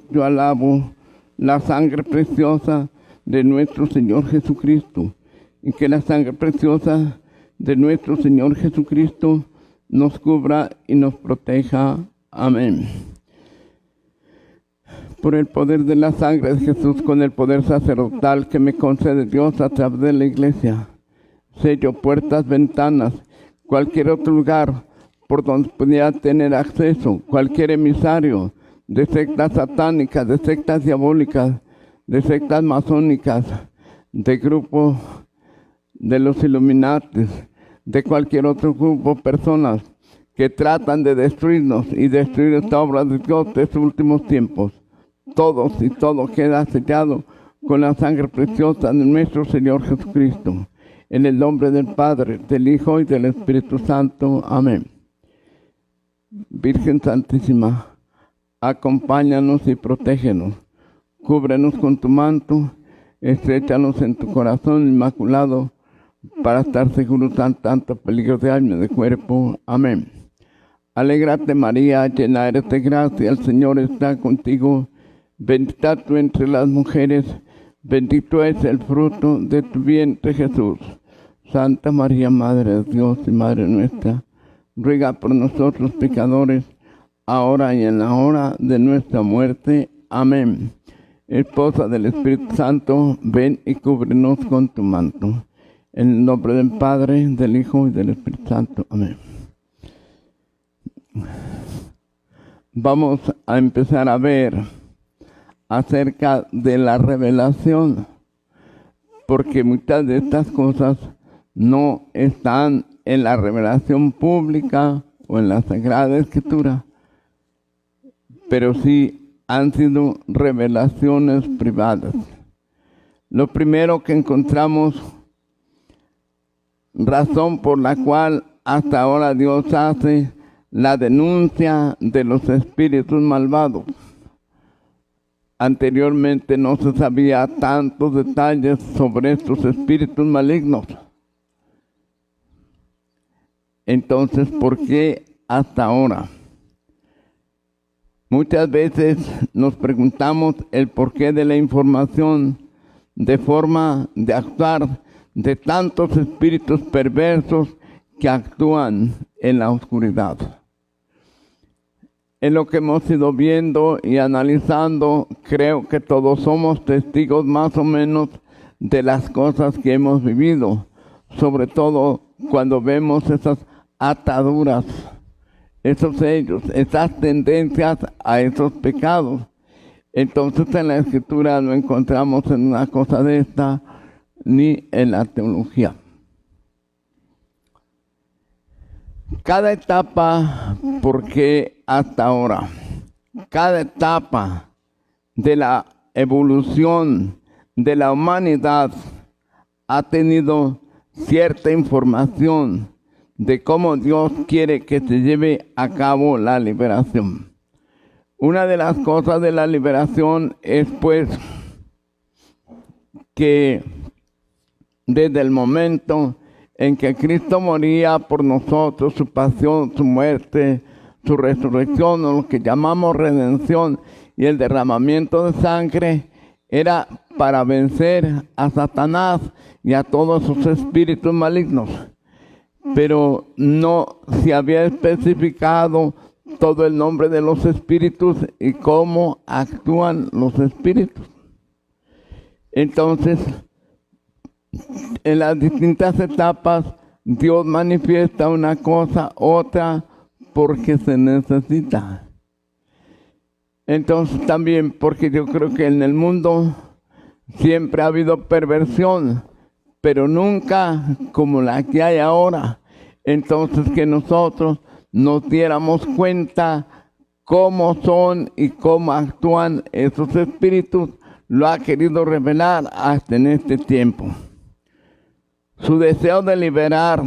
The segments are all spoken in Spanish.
Yo alabo la sangre preciosa de nuestro Señor Jesucristo, y que la sangre preciosa de nuestro Señor Jesucristo nos cubra y nos proteja. Amén. Por el poder de la sangre de Jesús, con el poder sacerdotal que me concede Dios a través de la Iglesia, sello puertas, ventanas, cualquier otro lugar por donde pudiera tener acceso cualquier emisario de sectas satánicas, de sectas diabólicas, de sectas masónicas, de grupos de los Illuminati, de cualquier otro grupo, personas que tratan de destruirnos y destruir esta obra de Dios de estos últimos tiempos. Todos y todo queda sellado con la sangre preciosa de nuestro Señor Jesucristo. En el nombre del Padre, del Hijo y del Espíritu Santo. Amén. Virgen Santísima, acompáñanos y protégenos. Cúbrenos con tu manto, estréchanos en tu corazón inmaculado, para estar seguros de tanto peligro de alma y de cuerpo. Amén. Alégrate María, llena eres de gracia, el Señor está contigo. Bendita tú entre las mujeres, bendito es el fruto de tu vientre Jesús. Santa María, Madre de Dios y Madre nuestra, ruega por nosotros pecadores, ahora y en la hora de nuestra muerte. Amén. Esposa del Espíritu Santo, ven y cúbrenos con tu manto. En el nombre del Padre, del Hijo y del Espíritu Santo. Amén. Vamos a empezar a ver acerca de la revelación, porque muchas de estas cosas no están en la revelación pública o en la Sagrada Escritura, pero sí han sido revelaciones privadas. Lo primero que encontramos, razón por la cual hasta ahora Dios hace la denuncia de los espíritus malvados. Anteriormente no se sabía tantos detalles sobre estos espíritus malignos. Entonces, ¿por qué hasta ahora? Muchas veces nos preguntamos el porqué de la información, de forma de actuar de tantos espíritus perversos que actúan en la oscuridad. En lo que hemos ido viendo y analizando, creo que todos somos testigos más o menos de las cosas que hemos vivido, sobre todo cuando vemos esas ataduras, esos sellos, esas tendencias a esos pecados. Entonces en la Escritura no encontramos en una cosa de esta, ni en la teología. Cada etapa, porque hasta ahora, cada etapa de la evolución de la humanidad ha tenido cierta información de cómo Dios quiere que se lleve a cabo la liberación. Una de las cosas de la liberación es pues que desde el momento en que Cristo moría por nosotros, su pasión, su muerte, su resurrección, o lo que llamamos redención, y el derramamiento de sangre, era para vencer a Satanás y a todos sus espíritus malignos. Pero no se había especificado todo el nombre de los espíritus y cómo actúan los espíritus. Entonces, en las distintas etapas, Dios manifiesta una cosa, otra, porque se necesita. Entonces también porque yo creo que en el mundo siempre ha habido perversión, pero nunca como la que hay ahora. Entonces que nosotros nos diéramos cuenta cómo son y cómo actúan esos espíritus, lo ha querido revelar hasta en este tiempo. Su deseo de liberar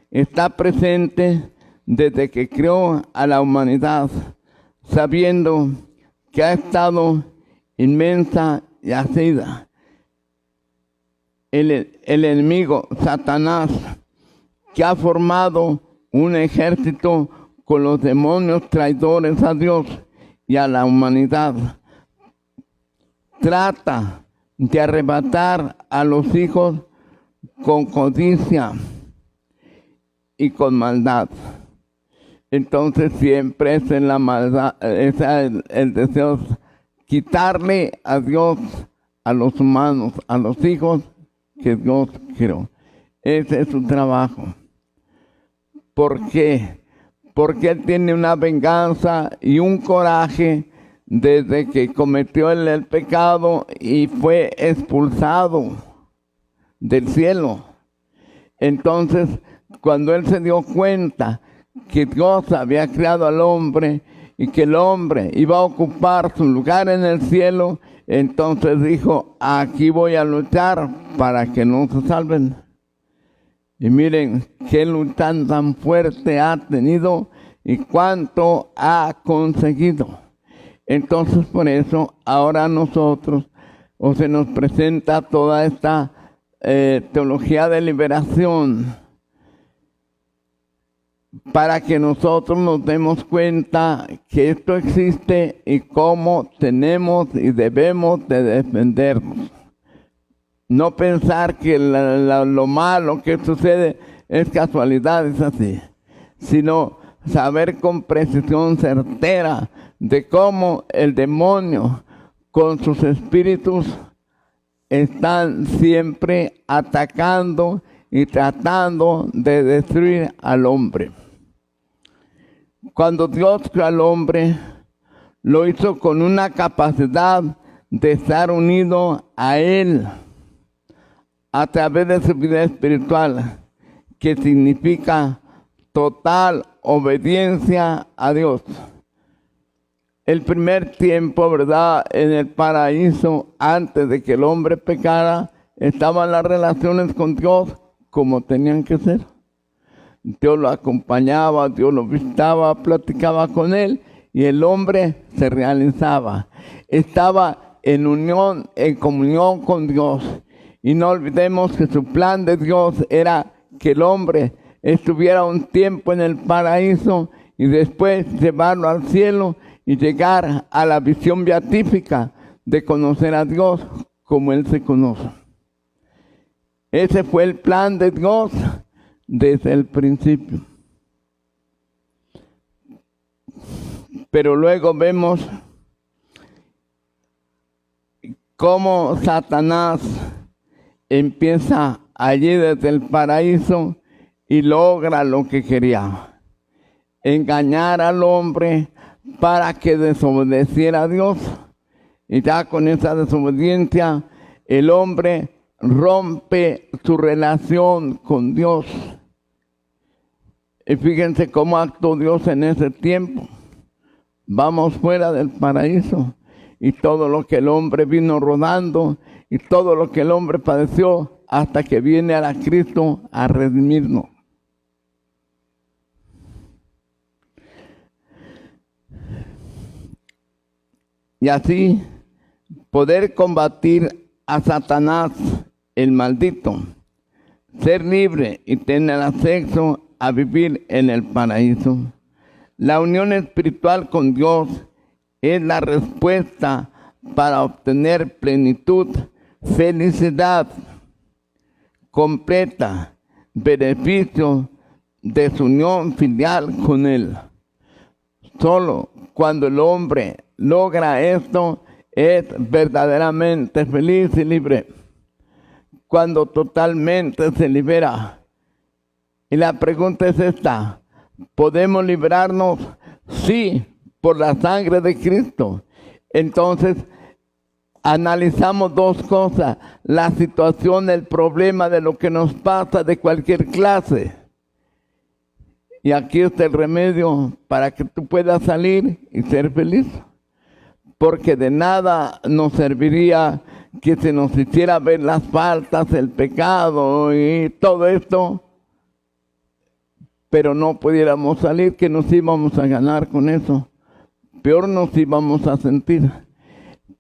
está presente desde que creó a la humanidad, sabiendo que ha estado inmensa y asida. El enemigo, Satanás, que ha formado un ejército con los demonios traidores a Dios y a la humanidad. Trata de arrebatar a los hijos con codicia y con maldad. Entonces siempre es en la maldad, es el deseo de quitarle a Dios, a los humanos, a los hijos que Dios creó. Ese es su trabajo. ¿Por qué? Porque él tiene una venganza y un coraje desde que cometió el pecado y fue expulsado del cielo. Entonces, cuando él se dio cuenta que Dios había creado al hombre y que el hombre iba a ocupar su lugar en el cielo, entonces dijo, aquí voy a luchar para que no se salven. Y miren qué lucha tan fuerte ha tenido y cuánto ha conseguido. Entonces por eso ahora nosotros, o se nos presenta toda esta teología de liberación, para que nosotros nos demos cuenta que esto existe y cómo tenemos y debemos de defendernos. No pensar que lo malo que sucede es casualidad, es así, sino saber con precisión certera de cómo el demonio con sus espíritus están siempre atacando y tratando de destruir al hombre. Cuando Dios creó al hombre, lo hizo con una capacidad de estar unido a Él a través de su vida espiritual, que significa total obediencia a Dios. El primer tiempo, ¿verdad?, en el paraíso, antes de que el hombre pecara, estaban las relaciones con Dios como tenían que ser. Dios lo acompañaba, Dios lo visitaba, platicaba con él y el hombre se realizaba. Estaba en unión, en comunión con Dios. Y no olvidemos que su plan de Dios era que el hombre estuviera un tiempo en el paraíso y después llevarlo al cielo y llegar a la visión beatífica de conocer a Dios como Él se conoce. Ese fue el plan de Dios desde el principio. Pero luego vemos cómo Satanás empieza allí desde el paraíso y logra lo que quería: engañar al hombre para que desobedeciera a Dios. Y ya con esa desobediencia el hombre rompe su relación con Dios. Y fíjense cómo actuó Dios en ese tiempo. Vamos fuera del paraíso y todo lo que el hombre vino rodando y todo lo que el hombre padeció hasta que viene a Cristo a redimirnos. Y así poder combatir a Satanás, el maldito, ser libre y tener acceso a vivir en el paraíso. La unión espiritual con Dios es la respuesta para obtener plenitud, felicidad completa, beneficio de su unión filial con Él. Solo cuando el hombre logra esto es verdaderamente feliz y libre. Cuando totalmente se libera. Y la pregunta es esta: ¿podemos librarnos? Sí, por la sangre de Cristo. Entonces, analizamos dos cosas: la situación, el problema de lo que nos pasa de cualquier clase. Y aquí está el remedio para que tú puedas salir y ser feliz. Porque de nada nos serviría que se nos hiciera ver las faltas, el pecado y todo esto, pero no pudiéramos salir, que nos íbamos a ganar con eso. Peor nos íbamos a sentir.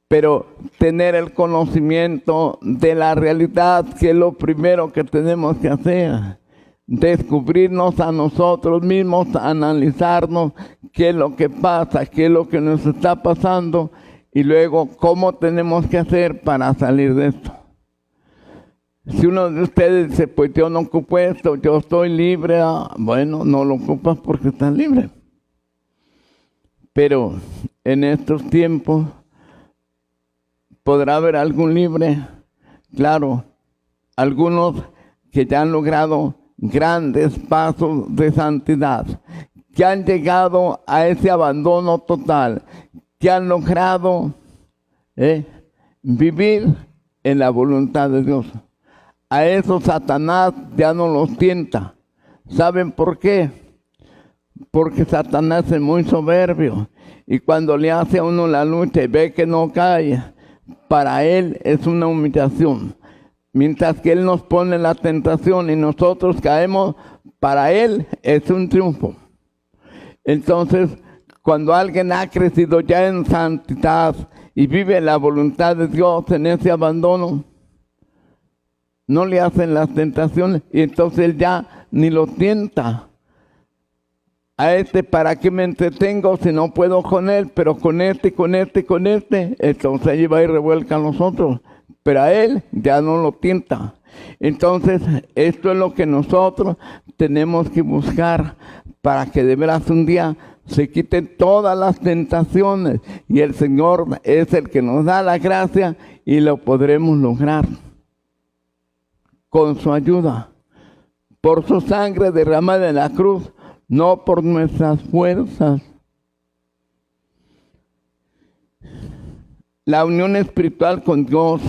Pero tener el conocimiento de la realidad, que es lo primero que tenemos que hacer. descubrirnos a nosotros mismos, analizarnos qué es lo que pasa, qué es lo que nos está pasando y luego cómo tenemos que hacer para salir de esto. Si uno de ustedes dice, pues yo no ocupo esto, yo estoy libre, bueno, no lo ocupas porque estás libre. Pero en estos tiempos, ¿podrá haber algún libre? Claro, algunos que ya han logrado grandes pasos de santidad, que han llegado a ese abandono total, que han logrado vivir en la voluntad de Dios. A esos Satanás ya no los tienta. ¿Saben por qué? Porque Satanás es muy soberbio y cuando le hace a uno la lucha y ve que no cae, para él es una humillación. Mientras que él nos pone la tentación y nosotros caemos, para él es un triunfo. Entonces, cuando alguien ha crecido ya en santidad y vive la voluntad de Dios en ese abandono, no le hacen las tentaciones y entonces él ya ni lo tienta. A ¿para qué me entretengo si no puedo con él? Pero con este, entonces allí va y revuelca a nosotros. Pero a él ya no lo tienta. Entonces, esto es lo que nosotros tenemos que buscar para que de veras un día se quiten todas las tentaciones y el Señor es el que nos da la gracia y lo podremos lograr con su ayuda, por su sangre derramada en la cruz, no por nuestras fuerzas. La unión espiritual con Dios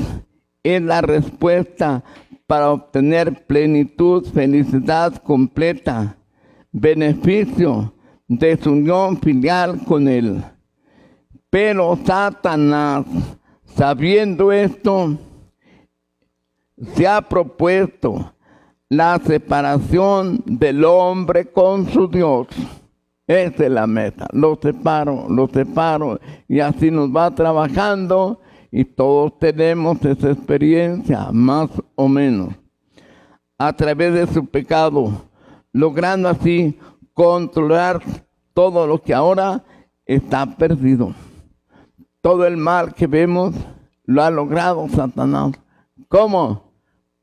es la respuesta para obtener plenitud, felicidad completa, beneficio de su unión filial con Él. Pero Satanás, sabiendo esto, se ha propuesto la separación del hombre con su Dios. Esa es la meta. Lo separo y así nos va trabajando y todos tenemos esa experiencia, más o menos, a través de su pecado, logrando así controlar todo lo que ahora está perdido. Todo el mal que vemos lo ha logrado Satanás. ¿Cómo?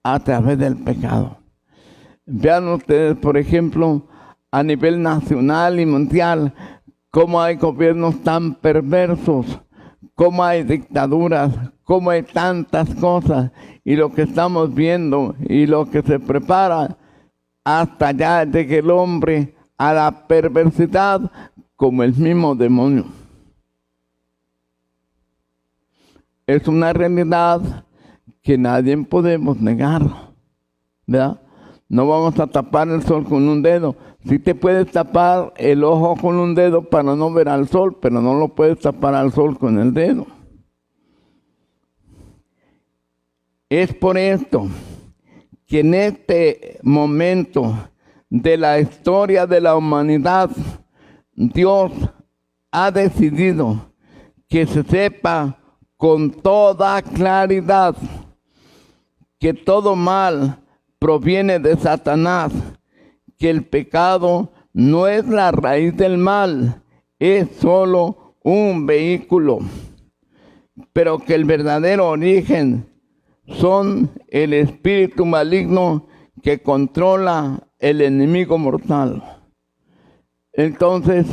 A través del pecado. Vean ustedes, por ejemplo, a nivel nacional y mundial, cómo hay gobiernos tan perversos, cómo hay dictaduras, cómo hay tantas cosas, y lo que estamos viendo y lo que se prepara, hasta ya llegue el hombre a la perversidad como el mismo demonio. Es una realidad que nadie podemos negar, ¿verdad? No vamos a tapar el sol con un dedo. Sí te puedes tapar el ojo con un dedo para no ver al sol, pero no lo puedes tapar al sol con el dedo. Es por esto que en este momento de la historia de la humanidad, Dios ha decidido que se sepa con toda claridad que todo mal proviene de Satanás, que el pecado no es la raíz del mal, es solo un vehículo, pero que el verdadero origen son el espíritu maligno que controla el enemigo mortal. Entonces,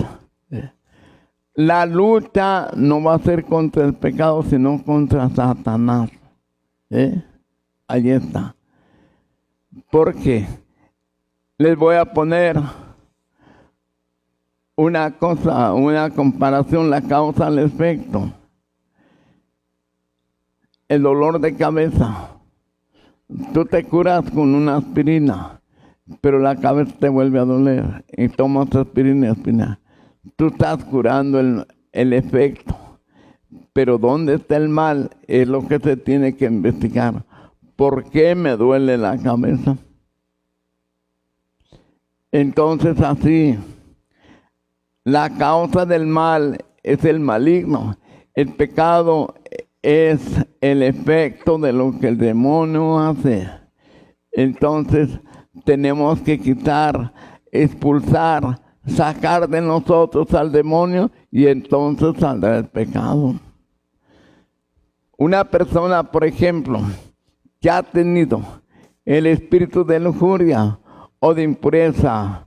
la lucha no va a ser contra el pecado, sino contra Satanás. Ahí está. Porque les voy a poner una comparación, la causa al efecto. El dolor de cabeza. Tú te curas con una aspirina, pero la cabeza te vuelve a doler y tomas aspirina y aspirina. Tú estás curando el efecto, pero ¿dónde está el mal? Es lo que se tiene que investigar. ¿Por qué me duele la cabeza? Entonces así, la causa del mal es el maligno. El pecado es el efecto de lo que el demonio hace. Entonces, tenemos que quitar, expulsar, sacar de nosotros al demonio y entonces saldrá el pecado. Una persona, por ejemplo, que ha tenido el espíritu de lujuria o de impureza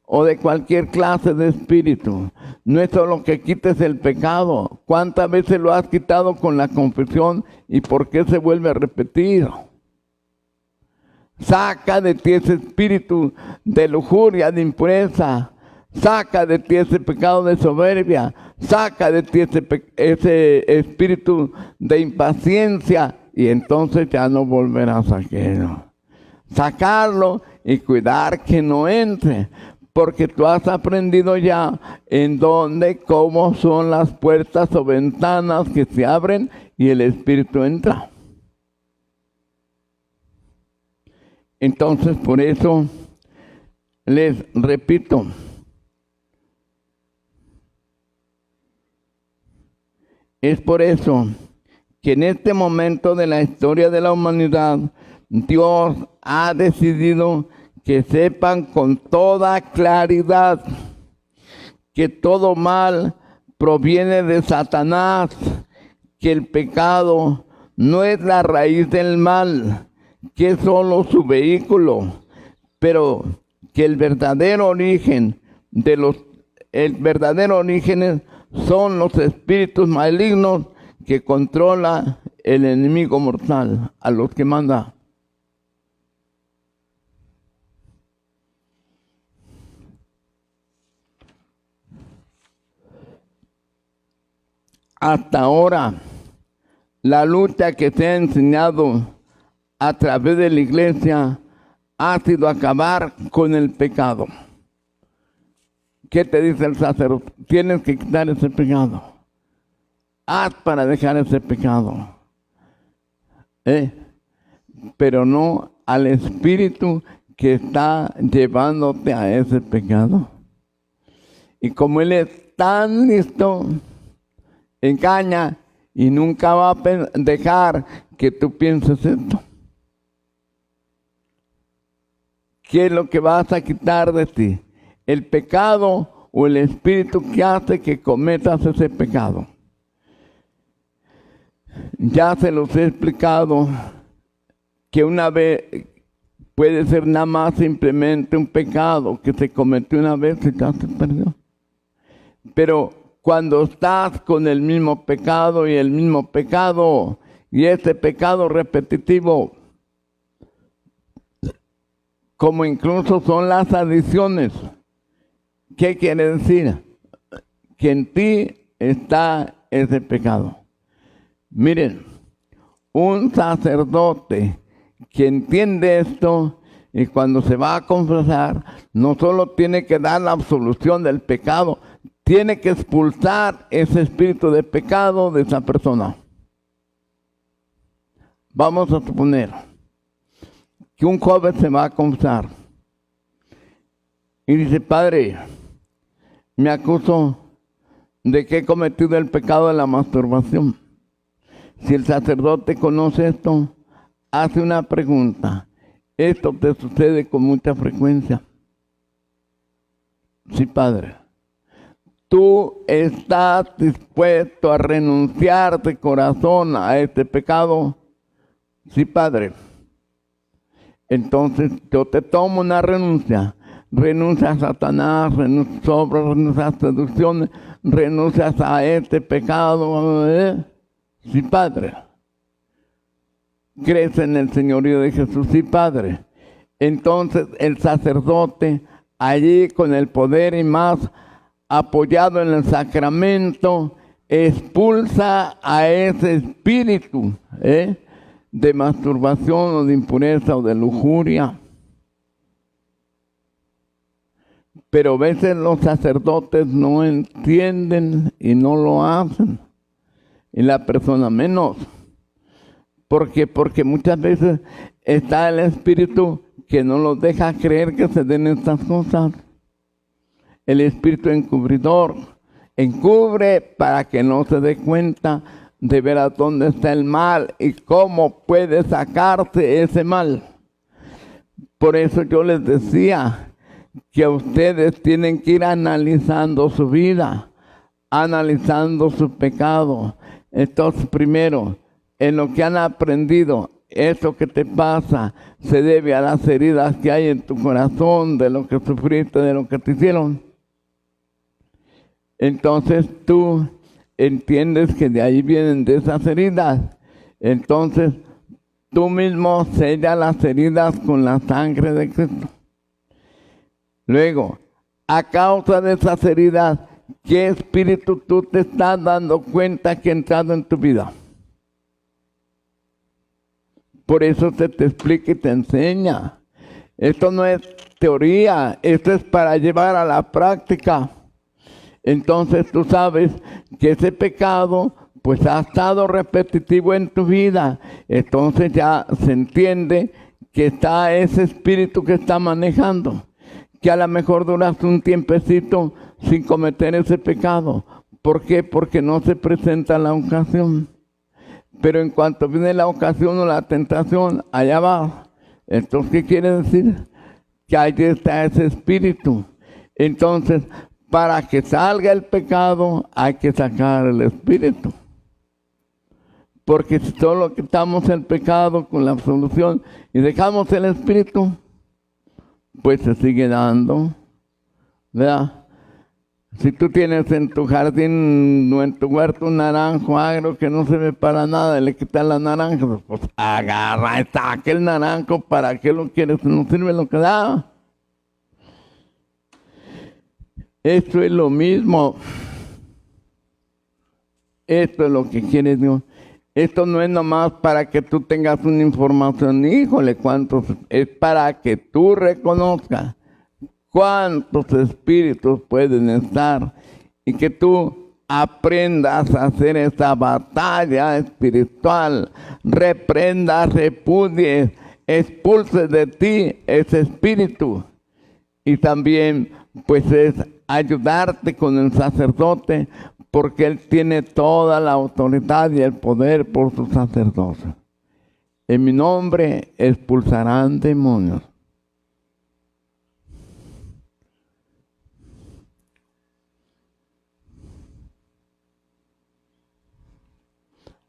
o de cualquier clase de espíritu, no es solo que quites el pecado. ¿Cuántas veces lo has quitado con la confesión y por qué se vuelve a repetir? Saca de ti ese espíritu de lujuria, de impureza. Saca de ti ese pecado de soberbia. Saca de ti ese espíritu de impaciencia y entonces ya no volverás a aquello. Sacarlo y cuidar que no entre, porque tú has aprendido ya en dónde, cómo son las puertas o ventanas que se abren y el espíritu entra. Entonces, por eso les repito, es por eso que en este momento de la historia de la humanidad, Dios ha decidido que sepan con toda claridad que todo mal proviene de Satanás, que el pecado no es la raíz del mal, que es solo su vehículo, pero que el verdadero origen son los espíritus malignos que controla el enemigo mortal, a los que manda. Hasta ahora, la lucha que se ha enseñado a través de la iglesia ha sido acabar con el pecado. ¿Qué te dice el sacerdote? Tienes que quitar ese pecado. Haz para dejar ese pecado. Pero no al espíritu que está llevándote a ese pecado. Y como él es tan listo, engaña y nunca va a dejar que tú pienses esto. ¿Qué es lo que vas a quitar de ti? ¿El pecado o el espíritu que hace que cometas ese pecado? Ya se los he explicado que una vez puede ser nada más simplemente un pecado que se cometió una vez y ya se perdió. Pero cuando estás con el mismo pecado y ese pecado repetitivo, como incluso son las adicciones, ¿qué quiere decir? Que en ti está ese pecado. Miren, un sacerdote que entiende esto y cuando se va a confesar, no solo tiene que dar la absolución del pecado, tiene que expulsar ese espíritu de pecado de esa persona. Vamos a suponer que un joven se va a confesar y dice: Padre, me acuso de que he cometido el pecado de la masturbación. Si el sacerdote conoce esto, hace una pregunta: ¿esto te sucede con mucha frecuencia? Sí, Padre. ¿Tú estás dispuesto a renunciar de corazón a este pecado? Sí, Padre. Entonces yo te tomo una renuncia. Renuncias a Satanás, renuncias a obras, renuncias a seducciones, renuncias a este pecado. Sí, Padre. ¿Crees en el señorío de Jesús? Sí, Padre. Entonces el sacerdote, allí con el poder y más, apoyado en el sacramento, expulsa a ese espíritu de masturbación o de impureza o de lujuria. Pero a veces los sacerdotes no entienden y no lo hacen. Y la persona menos. ¿Por qué? Porque muchas veces está el espíritu que no los deja creer que se den estas cosas. El espíritu encubridor encubre para que no se dé cuenta de ver a dónde está el mal y cómo puede sacarse ese mal. Por eso yo les decía que ustedes tienen que ir analizando su vida, analizando su pecado. Entonces, primero, en lo que han aprendido, eso que te pasa se debe a las heridas que hay en tu corazón, de lo que sufriste, de lo que te hicieron. Entonces tú entiendes que de ahí vienen de esas heridas. Entonces tú mismo sella las heridas con la sangre de Cristo. Luego, a causa de esas heridas, ¿qué espíritu tú te estás dando cuenta que ha entrado en tu vida? Por eso se te explica y te enseña. Esto no es teoría, esto es para llevar a la práctica. Entonces tú sabes que ese pecado pues ha estado repetitivo en tu vida. Entonces ya se entiende que está ese espíritu que está manejando. Que a lo mejor duraste un tiempecito sin cometer ese pecado. ¿Por qué? Porque no se presenta la ocasión. Pero en cuanto viene la ocasión o la tentación, allá va. Entonces, ¿qué quiere decir? Que ahí está ese espíritu. Entonces, para que salga el pecado, hay que sacar el espíritu. Porque si solo quitamos el pecado con la absolución y dejamos el espíritu, pues se sigue dando, ¿verdad? Si tú tienes en tu jardín o en tu huerto un naranjo agrio que no se ve para nada y le quitas la naranja, pues agarra, saca el naranjo, ¿para qué lo quieres? No sirve lo que da. Esto es lo mismo. Esto es lo que quiere Dios. Esto no es nomás para que tú tengas una información, híjole, cuántos, es para que tú reconozcas cuántos espíritus pueden estar y que tú aprendas a hacer esa batalla espiritual, reprendas, repudies, expulses de ti ese espíritu. Y también pues es ayudarte con el sacerdote, porque él tiene toda la autoridad y el poder por su sacerdocio. En mi nombre expulsarán demonios.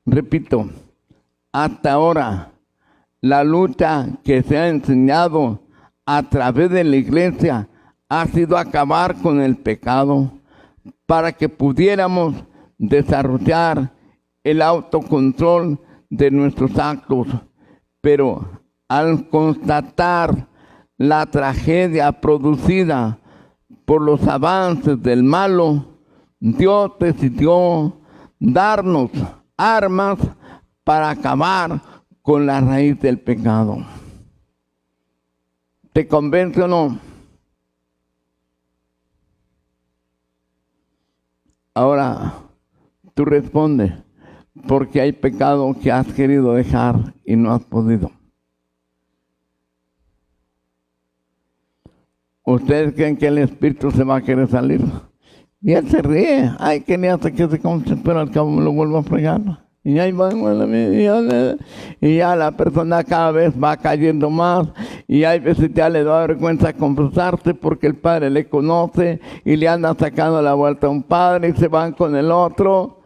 Repito, hasta ahora la lucha que se ha enseñado a través de la iglesia ha sido acabar con el pecado para que pudiéramos desarrollar el autocontrol de nuestros actos. Pero al constatar la tragedia producida por los avances del malo, Dios decidió darnos armas para acabar con la raíz del pecado. ¿Te convence o no? Ahora, tú respondes, porque hay pecado que has querido dejar y no has podido. ¿Ustedes creen que el espíritu se va a querer salir? Y él se ríe. Ay, que ni hace que se concentre, pero al cabo me lo vuelvo a fregar. Y ahí va, y ya la persona cada vez va cayendo más, y hay veces ya le da vergüenza confesarse porque el padre le conoce y le anda sacando la vuelta a un padre y se van con el otro,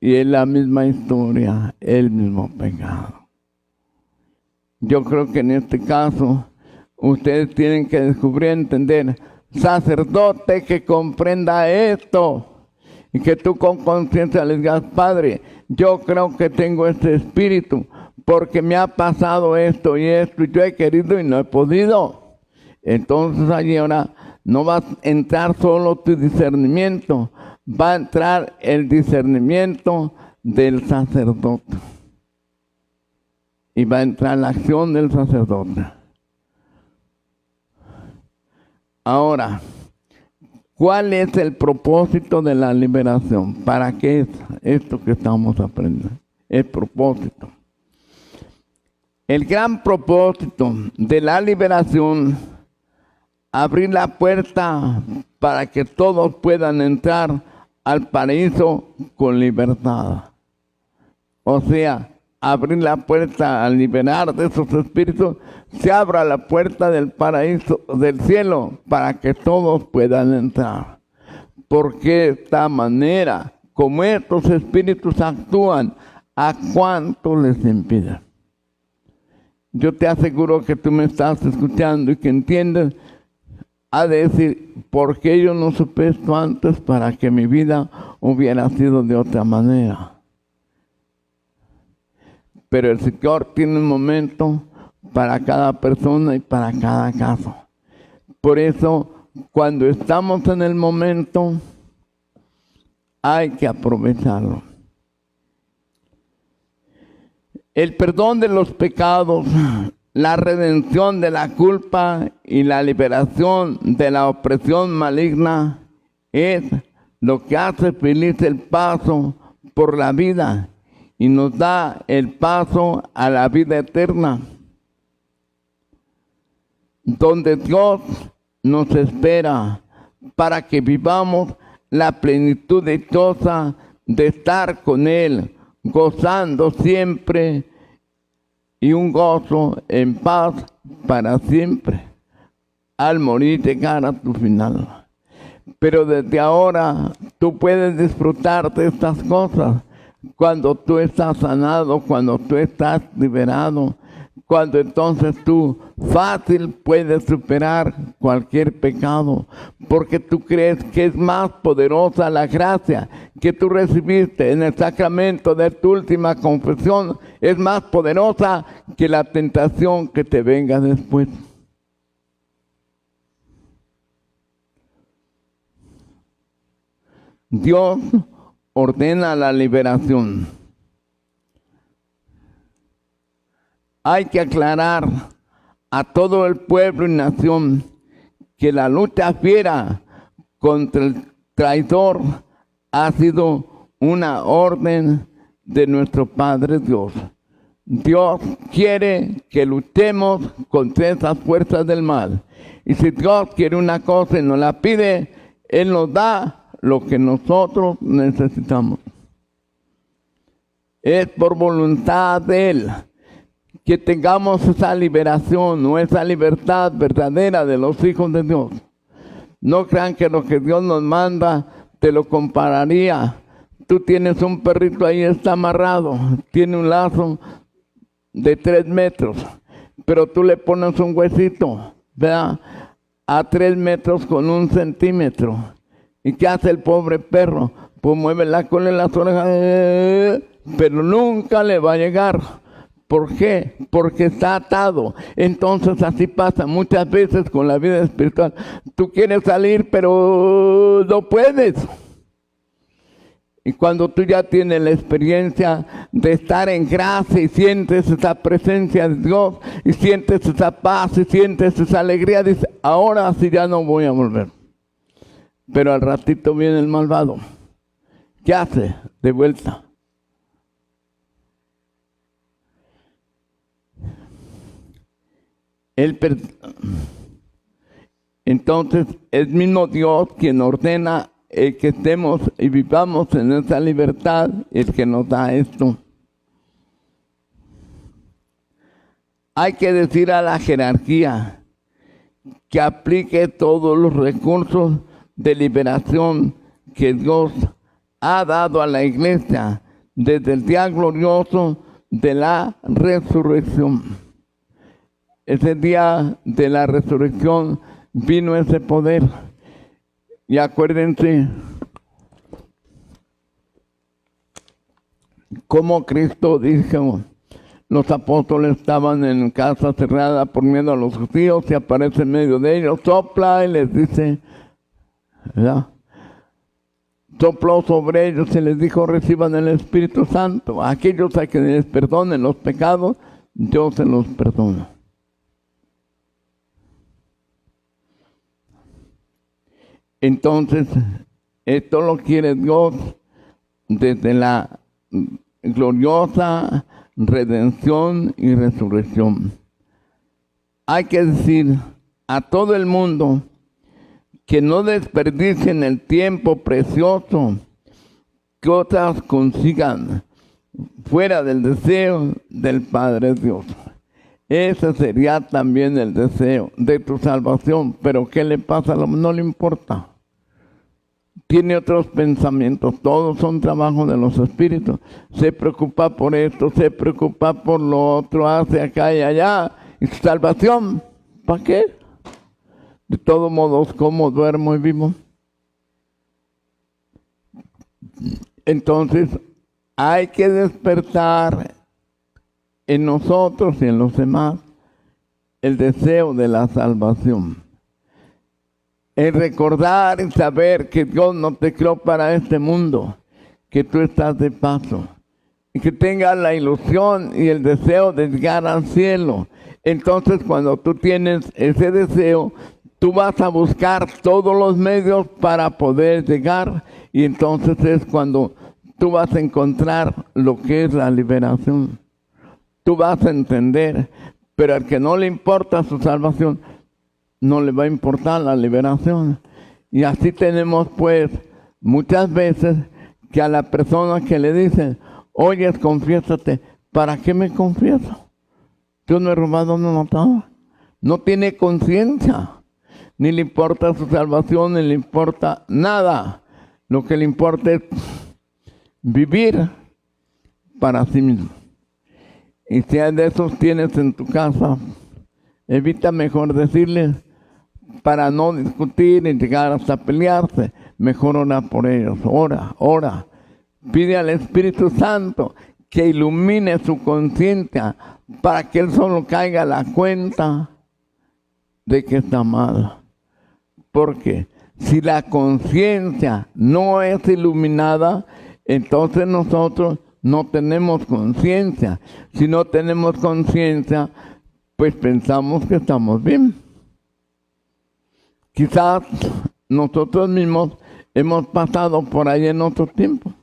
y es la misma historia, el mismo pecado. Yo creo que en este caso ustedes tienen que descubrir, entender, sacerdote que comprenda esto, y que tú con conciencia les digas, Padre, yo creo que tengo este espíritu, porque me ha pasado esto y esto, y yo he querido y no he podido. Entonces allí ahora no va a entrar solo tu discernimiento, va a entrar el discernimiento del sacerdote. Y va a entrar la acción del sacerdote. Ahora, ¿cuál es el propósito de la liberación? ¿Para qué es esto que estamos aprendiendo? El propósito. El gran propósito de la liberación, abrir la puerta para que todos puedan entrar al paraíso con libertad. O sea, abrir la puerta, a liberar de esos espíritus, se abra la puerta del paraíso, del cielo, para que todos puedan entrar. Porque de esta manera, como estos espíritus actúan, ¿a cuánto les impiden? Yo te aseguro que tú me estás escuchando y que entiendes, a decir, ¿por qué yo no supe esto antes para que mi vida hubiera sido de otra manera? Pero el Señor tiene un momento para cada persona y para cada caso. Por eso, cuando estamos en el momento, hay que aprovecharlo. El perdón de los pecados, la redención de la culpa y la liberación de la opresión maligna es lo que hace feliz el paso por la vida y nos da el paso a la vida eterna, donde Dios nos espera para que vivamos la plenitud dichosa de estar con Él, gozando siempre y un gozo en paz para siempre, al morir llegar a tu final. Pero desde ahora tú puedes disfrutar de estas cosas cuando tú estás sanado, cuando tú estás liberado, cuando entonces tú fácil puedes superar cualquier pecado, porque tú crees que es más poderosa la gracia que tú recibiste en el sacramento de tu última confesión, es más poderosa que la tentación que te venga después. Dios ordena la liberación. Hay que aclarar a todo el pueblo y nación que la lucha fiera contra el traidor ha sido una orden de nuestro Padre Dios. Dios quiere que luchemos contra esas fuerzas del mal. Y si Dios quiere una cosa y nos la pide, Él nos da lo que nosotros necesitamos. Es por voluntad de Él que tengamos esa liberación o esa libertad verdadera de los hijos de Dios. No crean que lo que Dios nos manda te lo compararía. Tú tienes un perrito ahí, está amarrado, tiene un lazo de 3 metros, pero tú le pones un huesito, ¿verdad?, a 3 metros con 1 centímetro. ¿Y qué hace el pobre perro? Pues mueve la cola y las orejas, pero nunca le va a llegar. ¿Por qué? Porque está atado. Entonces así pasa muchas veces con la vida espiritual. Tú quieres salir, pero no puedes. Y cuando tú ya tienes la experiencia de estar en gracia y sientes esa presencia de Dios, y sientes esa paz y sientes esa alegría, dices, ahora sí ya no voy a volver. Pero al ratito viene el malvado. ¿Qué hace? De vuelta. Entonces, es mismo Dios quien ordena el que estemos y vivamos en esa libertad, el que nos da esto. Hay que decir a la jerarquía que aplique todos los recursos de liberación que Dios ha dado a la iglesia desde el día glorioso de la resurrección. Ese día de la resurrección vino ese poder. Y acuérdense cómo Cristo dijo, los apóstoles estaban en casa cerrada por miedo a los judíos, y aparece en medio de ellos, sopla y les dice, ¿verdad?, sopló sobre ellos y les dijo, reciban el Espíritu Santo. A aquellos a quienes les perdonen los pecados, Dios se los perdona. Entonces, esto lo quiere Dios desde la gloriosa redención y resurrección. Hay que decir a todo el mundo que no desperdicien el tiempo precioso que otras consigan fuera del deseo del Padre Dios. Ese sería también el deseo de tu salvación. Pero ¿qué le pasa? No le importa. Tiene otros pensamientos. Todos son trabajos de los espíritus. Se preocupa por esto, se preocupa por lo otro, hace acá y allá. ¿Y su salvación? ¿Para qué? De todos modos, ¿cómo duermo y vivo? Entonces, hay que despertar en nosotros y en los demás el deseo de la salvación. El recordar y saber que Dios no te creó para este mundo, que tú estás de paso, y que tengas la ilusión y el deseo de llegar al cielo. Entonces, cuando tú tienes ese deseo, tú vas a buscar todos los medios para poder llegar, y entonces es cuando tú vas a encontrar lo que es la liberación. Tú vas a entender, pero al que no le importa su salvación, no le va a importar la liberación. Y así tenemos pues muchas veces que a la persona que le dicen, oye, confiésate, ¿para qué me confieso? Yo no he robado, no he matado. No tiene conciencia, ni le importa su salvación, ni le importa nada. Lo que le importa es vivir para sí mismo. Y si hay de esos tienes en tu casa, evita mejor decirles, para no discutir y llegar hasta pelearse, mejor ora por ellos. Ora. Pide al Espíritu Santo que ilumine su conciencia para que él solo caiga a la cuenta de que está mal. Porque si la conciencia no es iluminada, entonces nosotros no tenemos conciencia. Si no tenemos conciencia, pues pensamos que estamos bien. Quizás nosotros mismos hemos pasado por ahí en otro tiempo.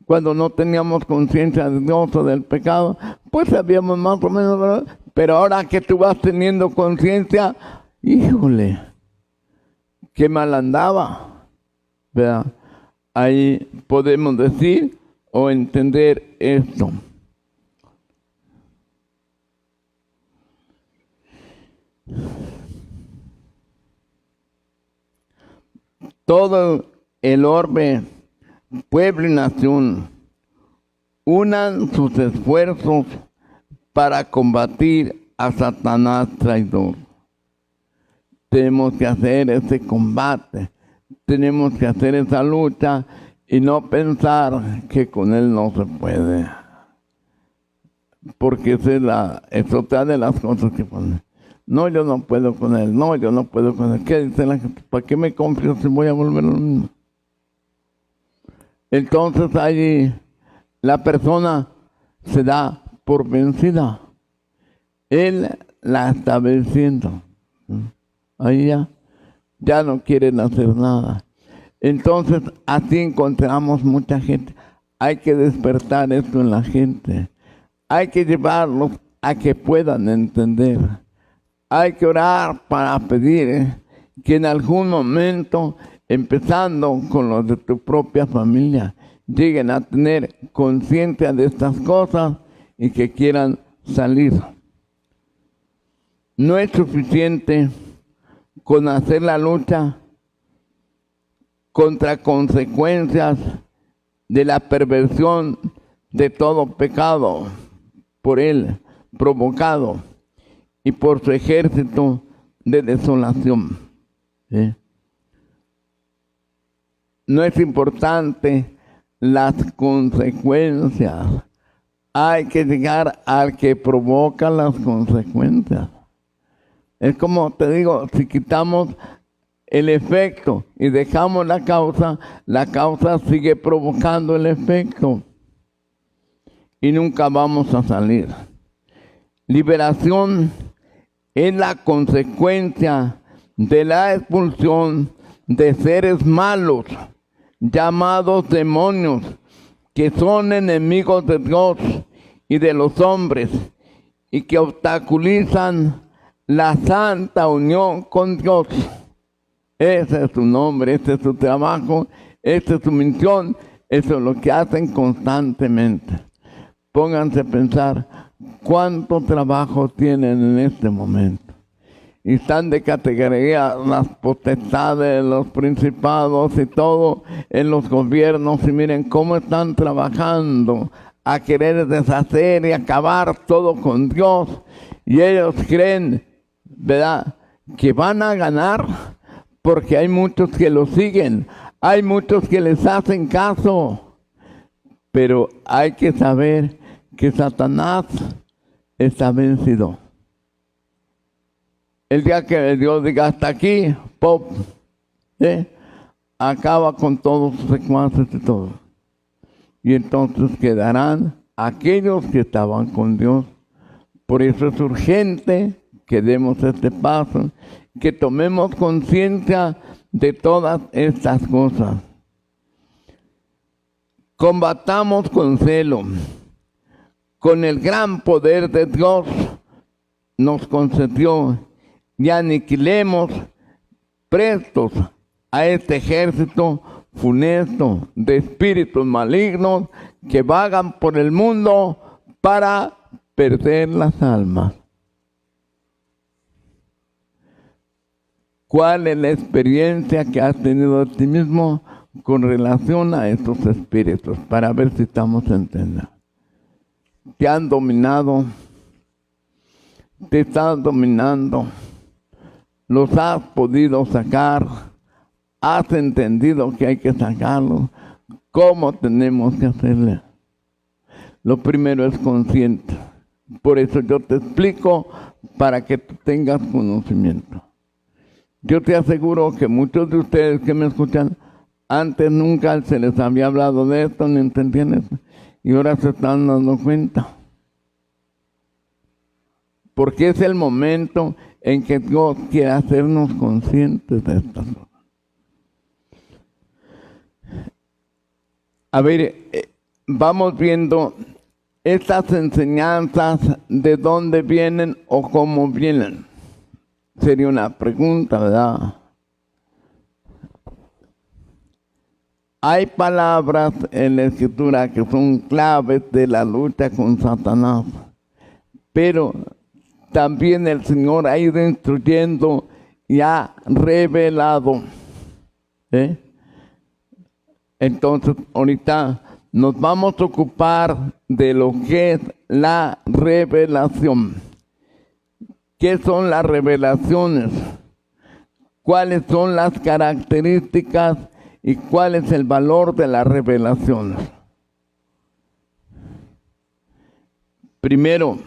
Cuando no teníamos conciencia de Dios o del pecado, pues sabíamos más o menos, ¿verdad? Pero ahora que tú vas teniendo conciencia, híjole, qué mal andaba, ¿verdad? Ahí podemos decir o entender esto. Todo el orbe, pueblo y nación, unan sus esfuerzos para combatir a Satanás traidor. Tenemos que hacer ese combate, tenemos que hacer esa lucha y no pensar que con él no se puede. Porque esa es otra de las cosas que ponen. No, yo no puedo con él. No, yo no puedo con él. ¿Qué dice la gente? ¿Para qué me confío si voy a volver lo mismo? Entonces allí la persona se da por vencida. Él la está venciendo. Ahí ya no quieren hacer nada. Entonces así encontramos mucha gente. Hay que despertar esto en la gente. Hay que llevarlos a que puedan entender. Hay que orar para pedir que en algún momento, empezando con los de tu propia familia, lleguen a tener conciencia de estas cosas y que quieran salir. No es suficiente con hacer la lucha contra consecuencias de la perversión de todo pecado por él provocado y por su ejército de desolación. ¿Sí? No es importante las consecuencias. Hay que llegar al que provoca las consecuencias. Es como te digo, si quitamos el efecto y dejamos la causa sigue provocando el efecto. Y nunca vamos a salir. Liberación es la consecuencia de la expulsión de seres malos, llamados demonios, que son enemigos de Dios y de los hombres, y que obstaculizan la santa unión con Dios. Ese es su nombre, ese es su trabajo, esa es su misión, eso es lo que hacen constantemente. pónganse a pensar cuánto trabajo tienen en este momento. Y están de categoría las potestades, los principados y todo en los gobiernos. Y miren cómo están trabajando a querer deshacer y acabar todo con Dios. Y ellos creen, ¿verdad?, que van a ganar porque hay muchos que lo siguen. Hay muchos que les hacen caso. Pero hay que saber que Satanás está vencido. El día que Dios diga hasta aquí, pop, acaba con todos sus secuaces y todo. Y entonces quedarán aquellos que estaban con Dios. Por eso es urgente que demos este paso, que tomemos conciencia de todas estas cosas. Combatamos con celo, con el gran poder de Dios nos concedió, y aniquilemos prestos a este ejército funesto de espíritus malignos que vagan por el mundo para perder las almas. ¿Cuál es la experiencia que has tenido de ti mismo con relación a estos espíritus? Para ver si estamos entendiendo. Te han dominado, te están dominando, los has podido sacar, has entendido que hay que sacarlos. ¿Cómo tenemos que hacerle? Lo primero es consciente. Por eso yo te explico para que tú tengas conocimiento. Yo te aseguro que muchos de ustedes que me escuchan, antes nunca se les había hablado de esto, ni entendían esto, y ahora se están dando cuenta. Porque es el momento en que Dios quiere hacernos conscientes de estas cosas. A ver, vamos viendo estas enseñanzas, de dónde vienen o cómo vienen. Sería una pregunta, ¿verdad? Hay palabras en la Escritura que son claves de la lucha con Satanás, pero también el Señor ha ido instruyendo y ha revelado. Entonces, ahorita nos vamos a ocupar de lo que es la revelación. ¿Qué son las revelaciones? ¿Cuáles son las características y cuál es el valor de las revelaciones? Primero,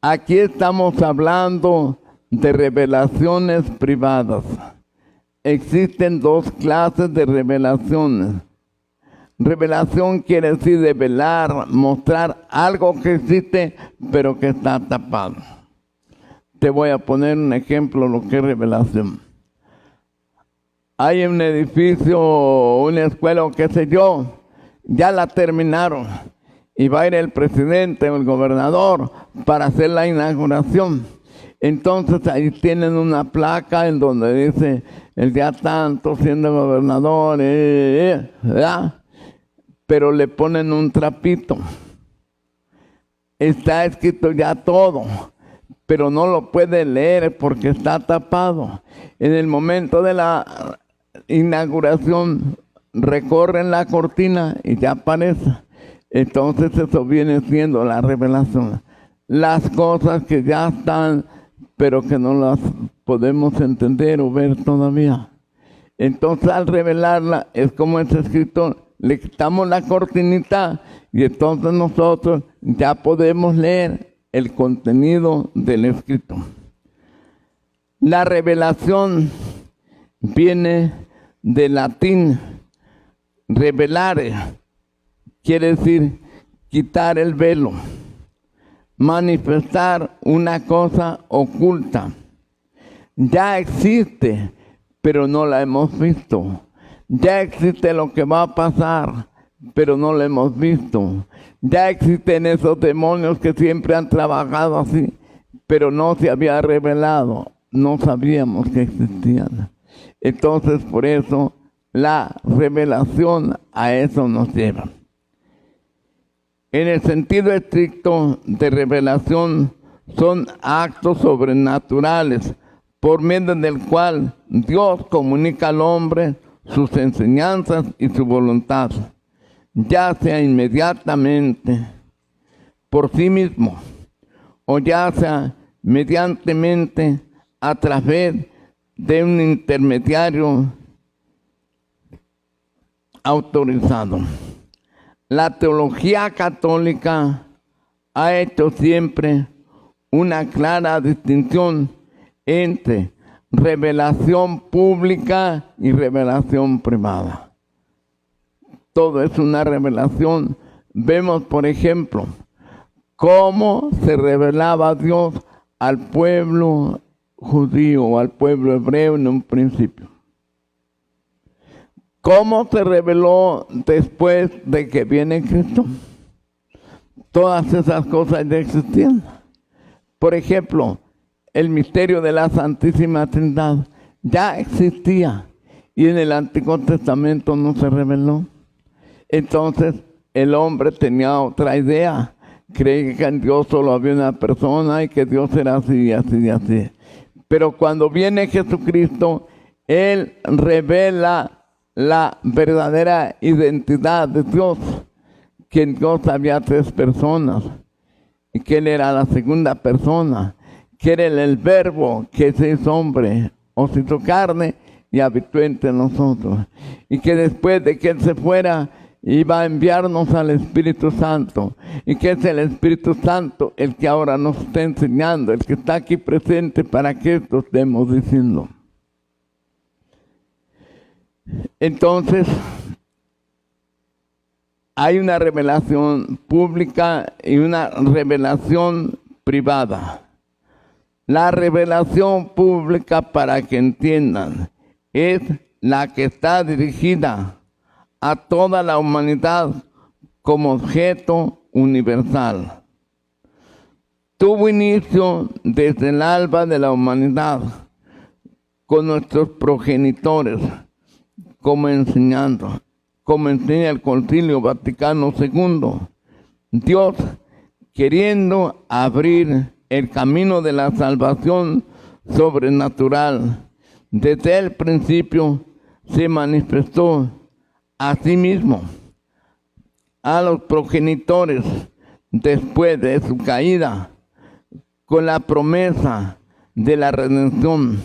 aquí estamos hablando de revelaciones privadas. Existen dos clases de revelaciones. Revelación quiere decir develar, mostrar algo que existe, pero que está tapado. Te voy a poner un ejemplo de lo que es revelación. Hay un edificio, una escuela o qué sé yo, ya la terminaron. Y va a ir el presidente o el gobernador para hacer la inauguración. Entonces ahí tienen una placa en donde dice el día tanto siendo gobernador, ¿verdad? Pero le ponen un trapito. Está escrito ya todo, pero no lo puede leer porque está tapado. En el momento de la inauguración recorren la cortina y ya aparece. Entonces eso viene siendo la revelación. Las cosas que ya están, pero que no las podemos entender o ver todavía. Entonces al revelarla es como es escrito, le quitamos la cortinita y entonces nosotros ya podemos leer el contenido del escrito. La revelación viene del latín revelare, quiere decir quitar el velo, manifestar una cosa oculta. Ya existe, pero no la hemos visto. Ya existe lo que va a pasar, pero no lo hemos visto. Ya existen esos demonios que siempre han trabajado así, pero no se había revelado. No sabíamos que existían. Entonces, por eso, la revelación a eso nos lleva. En el sentido estricto de revelación, son actos sobrenaturales por medio del cual Dios comunica al hombre sus enseñanzas y su voluntad, ya sea inmediatamente por sí mismo o ya sea mediantemente a través de un intermediario autorizado. La teología católica ha hecho siempre una clara distinción entre revelación pública y revelación privada. Todo es una revelación. Vemos, por ejemplo, cómo se revelaba Dios al pueblo judío o al pueblo hebreo en un principio. ¿Cómo se reveló después de que viene Cristo? Todas esas cosas ya existían. Por ejemplo, el misterio de la Santísima Trinidad ya existía y en el Antiguo Testamento no se reveló. Entonces el hombre tenía otra idea. Creía que en Dios solo había una persona y que Dios era así y así y así. Pero cuando viene Jesucristo, Él revela la verdadera identidad de Dios, que en Dios había tres personas y que Él era la segunda persona, que era el Verbo que se hizo hombre o se hizo carne y habitó entre nosotros, y que después de que Él se fuera iba a enviarnos al Espíritu Santo, y que es el Espíritu Santo el que ahora nos está enseñando, el que está aquí presente para que esto estemos diciendo. Entonces, hay una revelación pública y una revelación privada. La revelación pública, para que entiendan, es la que está dirigida a toda la humanidad como objeto universal. Tuvo inicio desde el alba de la humanidad con nuestros progenitores, como enseña el Concilio Vaticano II. Dios, queriendo abrir el camino de la salvación sobrenatural, desde el principio se manifestó a sí mismo a los progenitores después de su caída con la promesa de la redención.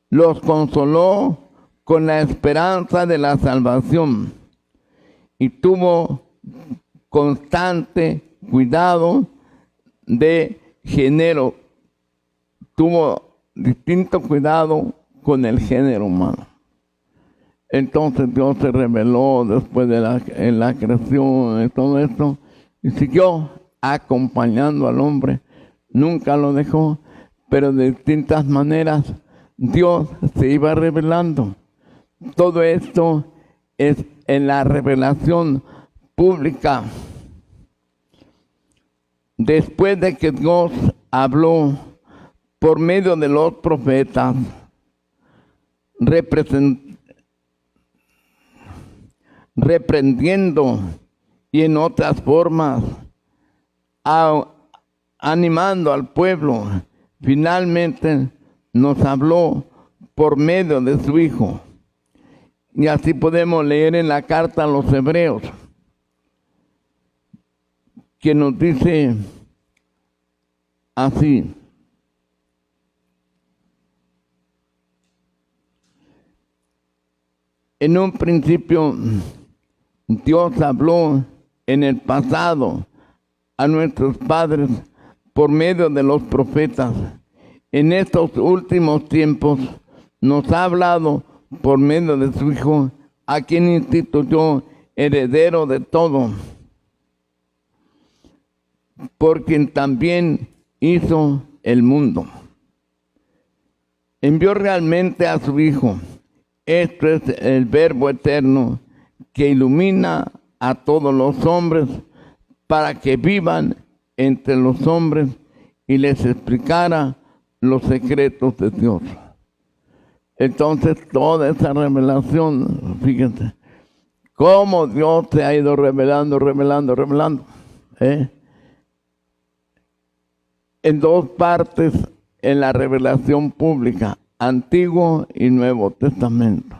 Los consoló con la esperanza de la salvación y tuvo constante cuidado de género, tuvo distinto cuidado con el género humano. Entonces Dios se reveló después de la creación y todo esto, y siguió acompañando al hombre, nunca lo dejó, pero de distintas maneras Dios se iba revelando. Todo esto es en la revelación pública. Después de que Dios habló por medio de los profetas, reprendiendo y en otras formas animando al pueblo, finalmente nos habló por medio de su Hijo. Y así podemos leer en la carta a los Hebreos, que nos dice así: en un principio Dios habló en el pasado a nuestros padres por medio de los profetas. En estos últimos tiempos nos ha hablado por medio de su Hijo, a quien instituyó heredero de todo, por quien también hizo el mundo. Envió realmente a su Hijo. Esto es el Verbo eterno que ilumina a todos los hombres para que vivan entre los hombres y les explicara los secretos de Dios. Entonces toda esa revelación, fíjense, cómo Dios te ha ido revelando. En dos partes en la revelación pública, Antiguo y Nuevo Testamento.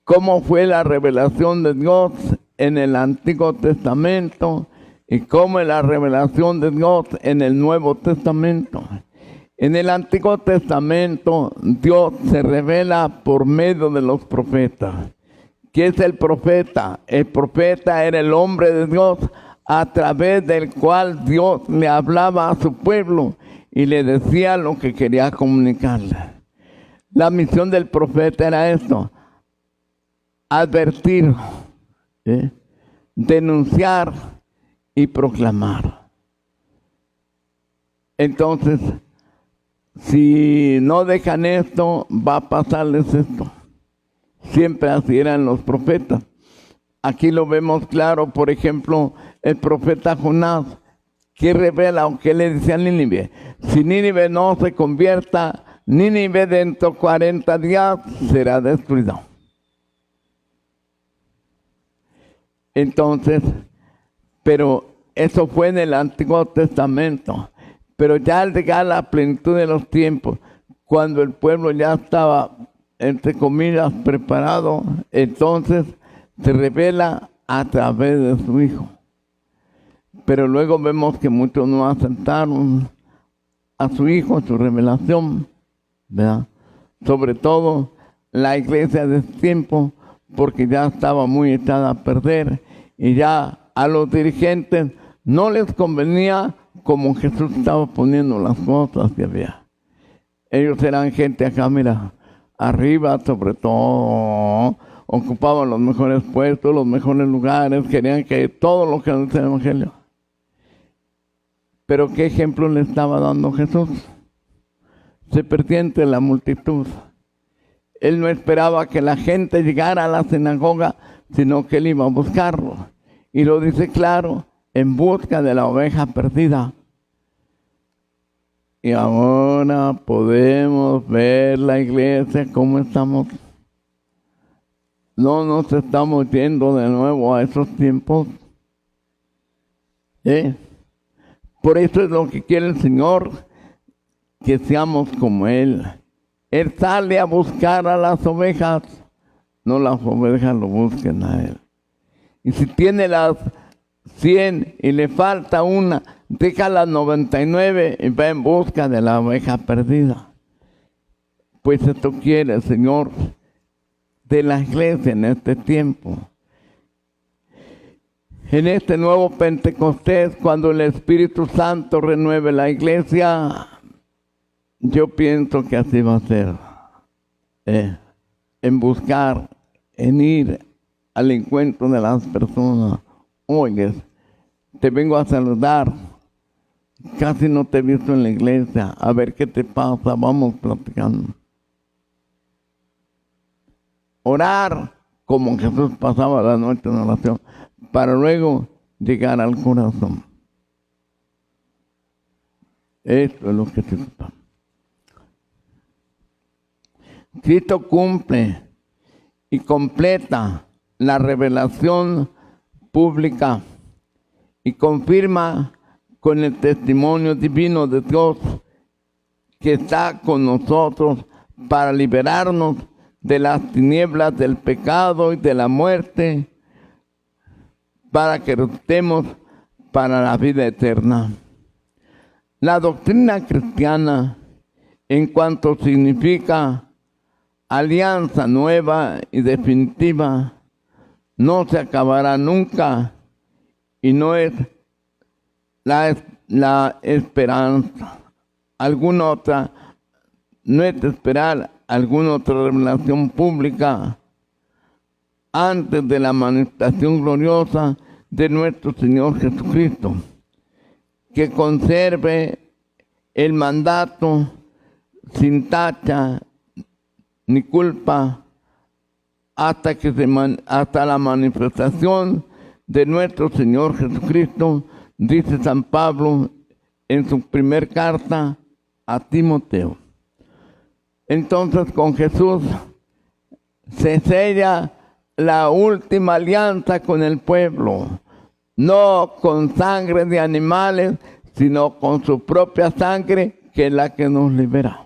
¿Cómo fue la revelación de Dios en el Antiguo Testamento y cómo es la revelación de Dios en el Nuevo Testamento? En el Antiguo Testamento, Dios se revela por medio de los profetas. ¿Qué es el profeta? El profeta era el hombre de Dios a través del cual Dios le hablaba a su pueblo y le decía lo que quería comunicarle. La misión del profeta era esto: advertir, denunciar y proclamar. Entonces, si no dejan esto, va a pasarles esto. Siempre así eran los profetas. Aquí lo vemos claro, por ejemplo, el profeta Jonás, que revela o que le dice a Nínive: si Nínive no se convierta, Nínive dentro de 40 días será destruido. Entonces, pero eso fue en el Antiguo Testamento. Pero ya al llegar a la plenitud de los tiempos, cuando el pueblo ya estaba, entre comillas, preparado, entonces se revela a través de su Hijo. Pero luego vemos que muchos no aceptaron a su Hijo, su revelación, ¿verdad? Sobre todo la iglesia de ese tiempo, porque ya estaba muy echada a perder y ya a los dirigentes no les convenía como Jesús estaba poniendo las cosas que había. Ellos eran gente acá, mira, arriba sobre todo, ocupaban los mejores puestos, los mejores lugares, querían que todo lo que dice el Evangelio. Pero ¿qué ejemplo le estaba dando Jesús? Se perdía entre la multitud. Él no esperaba que la gente llegara a la sinagoga, sino que él iba a buscarlo. Y lo dice claro: en busca de la oveja perdida. Y ahora podemos ver la iglesia cómo estamos. No nos estamos yendo de nuevo a esos tiempos. Por eso es lo que quiere el Señor, que seamos como Él. Él sale a buscar a las ovejas, no las ovejas lo busquen a Él. Y si tiene las 100 y le falta una, deja las 99 y va en busca de la oveja perdida. Pues esto quiere el Señor de la iglesia en este tiempo. En este nuevo Pentecostés, cuando el Espíritu Santo renueve la iglesia, yo pienso que así va a ser. En buscar, en ir al encuentro de las personas. Oye, te vengo a saludar. Casi no te he visto en la iglesia. A ver qué te pasa. Vamos platicando. Orar como Jesús pasaba la noche en oración, para luego llegar al corazón. Esto es lo que se ocupa. Cristo cumple y completa la revelación pública y confirma con el testimonio divino de Dios que está con nosotros para liberarnos de las tinieblas del pecado y de la muerte, para que optemos para la vida eterna. La doctrina cristiana, en cuanto significa alianza nueva y definitiva, no se acabará nunca y no es la esperanza. Alguna otra, no es esperar alguna otra revelación pública antes de la manifestación gloriosa de nuestro Señor Jesucristo, que conserve el mandato sin tacha ni culpa hasta la manifestación de nuestro Señor Jesucristo, dice San Pablo en su primer carta a Timoteo. Entonces con Jesús se sella la última alianza con el pueblo. no con sangre de animales, sino con su propia sangre, que es la que nos libera.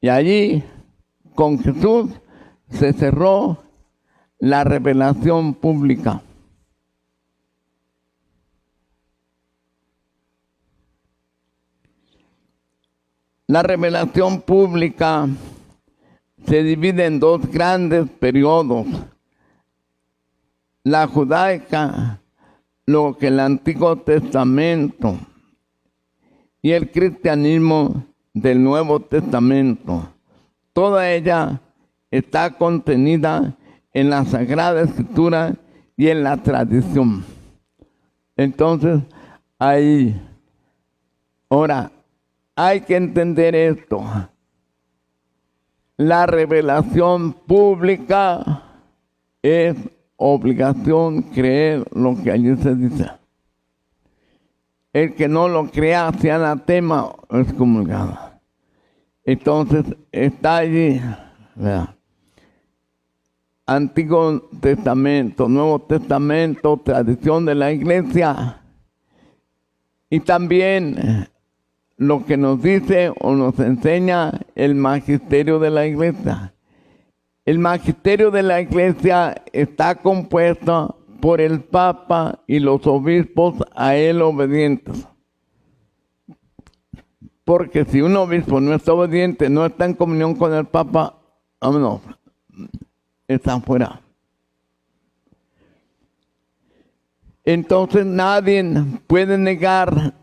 Y allí, con Jesús, se cerró la revelación pública. La revelación pública se divide en dos grandes periodos. La judaica, lo que el Antiguo Testamento, y el cristianismo del Nuevo Testamento. Toda ella está contenida en la Sagrada Escritura y en la tradición. Entonces, ahora, hay que entender esto. La revelación pública es obligación creer lo que allí se dice. El que no lo crea, sea anatema o excomulgado. Entonces, está allí, ¿verdad? Antiguo Testamento, Nuevo Testamento, tradición de la Iglesia. Y también lo que nos dice o nos enseña el magisterio de la Iglesia. El magisterio de la Iglesia está compuesto por el Papa y los obispos a él obedientes. Porque si un obispo no está obediente, no está en comunión con el Papa, vámonos, está fuera. Entonces nadie puede negar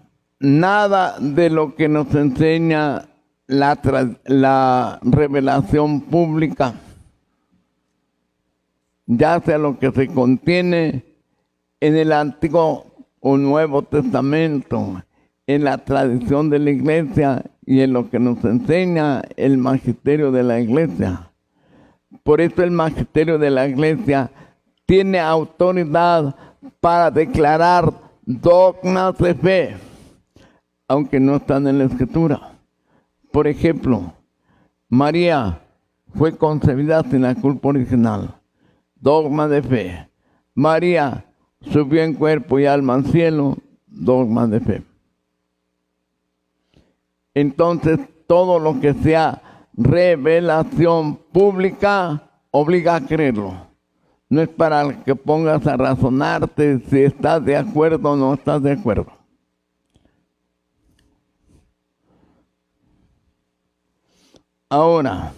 nada de lo que nos enseña la revelación pública, ya sea lo que se contiene en el Antiguo o Nuevo Testamento, en la tradición de la Iglesia y en lo que nos enseña el magisterio de la Iglesia. Por eso el magisterio de la Iglesia tiene autoridad para declarar dogmas de fe, aunque no están en la Escritura. Por ejemplo, María fue concebida sin la culpa original. Dogma de fe. María subió en cuerpo y alma al cielo. Dogma de fe. Entonces, todo lo que sea revelación pública obliga a creerlo. No es para que pongas a razonarte si estás de acuerdo o no estás de acuerdo. Ahora,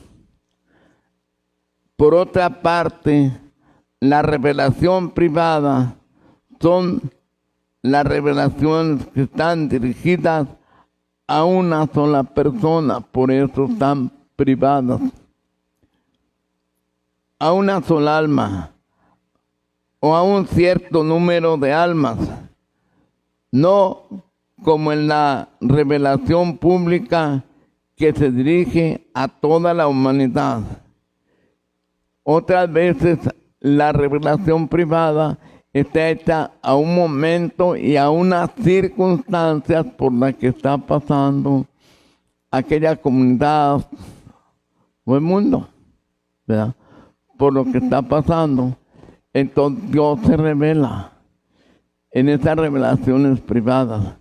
por otra parte, la revelación privada son las revelaciones que están dirigidas a una sola persona, por eso están privadas. A una sola alma o a un cierto número de almas, no como en la revelación pública que se dirige a toda la humanidad. Otras veces la revelación privada está hecha a un momento y a unas circunstancias por las que está pasando aquella comunidad o el mundo, ¿verdad? Por lo que está pasando. Entonces Dios se revela en esas revelaciones privadas.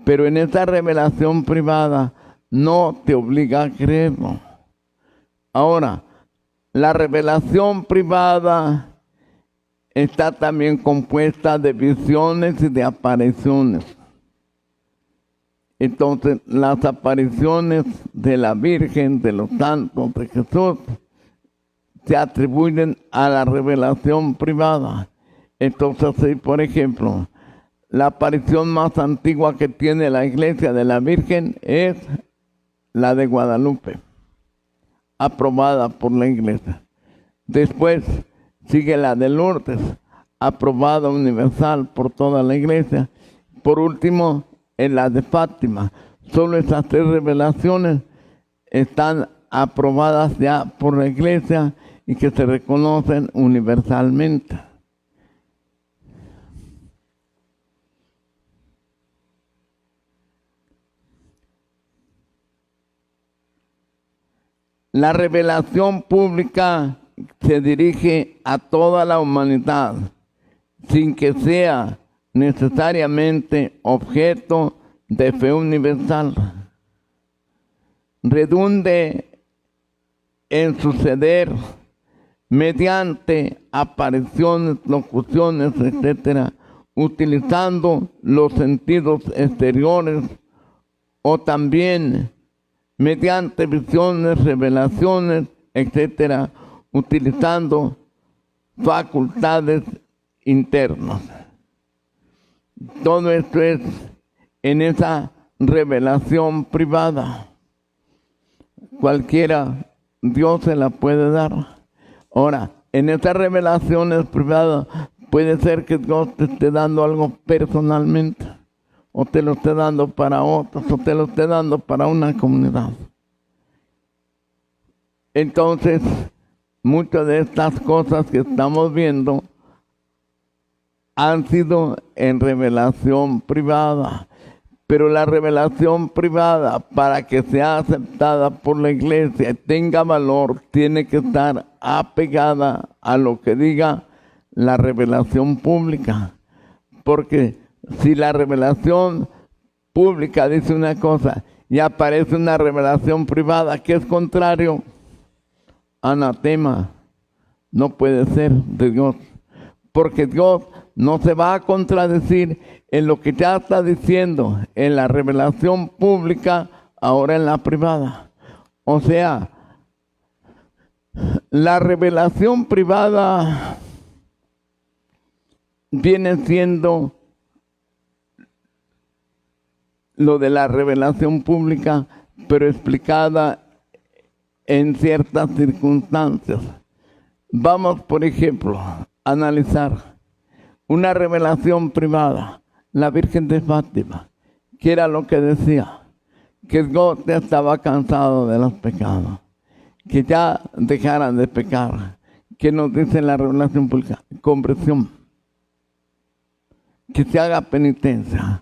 Pero en esa revelación privada no te obliga a creerlo. Ahora, la revelación privada está también compuesta de visiones y de apariciones. Entonces, las apariciones de la Virgen, de los santos, de Jesús, se atribuyen a la revelación privada. Entonces, sí, por ejemplo, la aparición más antigua que tiene la Iglesia de la Virgen es la de Guadalupe, aprobada por la Iglesia. Después sigue la de Lourdes, aprobada universal por toda la Iglesia. Por último, en la de Fátima. Solo esas tres revelaciones están aprobadas ya por la Iglesia y que se reconocen universalmente. La revelación pública se dirige a toda la humanidad, sin que sea necesariamente objeto de fe universal, redunde en suceder mediante apariciones, locuciones, etcétera, utilizando los sentidos exteriores o también mediante visiones, revelaciones, etcétera, utilizando facultades internas. Todo esto es en esa revelación privada. Cualquiera Dios se la puede dar. Ahora, en estas revelaciones privadas puede ser que Dios te esté dando algo personalmente, o te lo esté dando para otros, o te lo esté dando para una comunidad. Entonces, muchas de estas cosas que estamos viendo han sido en revelación privada. Pero la revelación privada, para que sea aceptada por la iglesia y tenga valor, tiene que estar apegada a lo que diga la revelación pública. Porque si la revelación pública dice una cosa y aparece una revelación privada que es contrario, anatema, no puede ser de Dios. Porque Dios no se va a contradecir en lo que ya está diciendo en la revelación pública, ahora en la privada. O sea, la revelación privada viene siendo lo de la revelación pública, pero explicada en ciertas circunstancias. Vamos, por ejemplo, a analizar una revelación privada, la Virgen de Fátima, que era lo que decía, que Dios ya estaba cansado de los pecados, que ya dejaran de pecar, que nos dice la revelación pública, conversión, que se haga penitencia,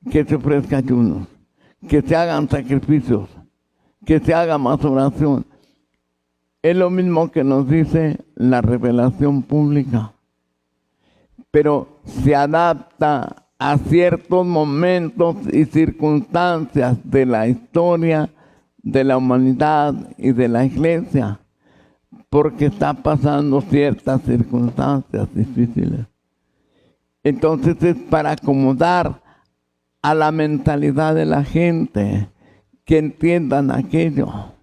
que se ofrezca ayunos, que se hagan sacrificios, que se haga más oración. Es lo mismo que nos dice la revelación pública, pero se adapta a ciertos momentos y circunstancias de la historia de la humanidad y de la iglesia, porque está pasando ciertas circunstancias difíciles. Entonces es para acomodar a la mentalidad de la gente, que entiendan aquello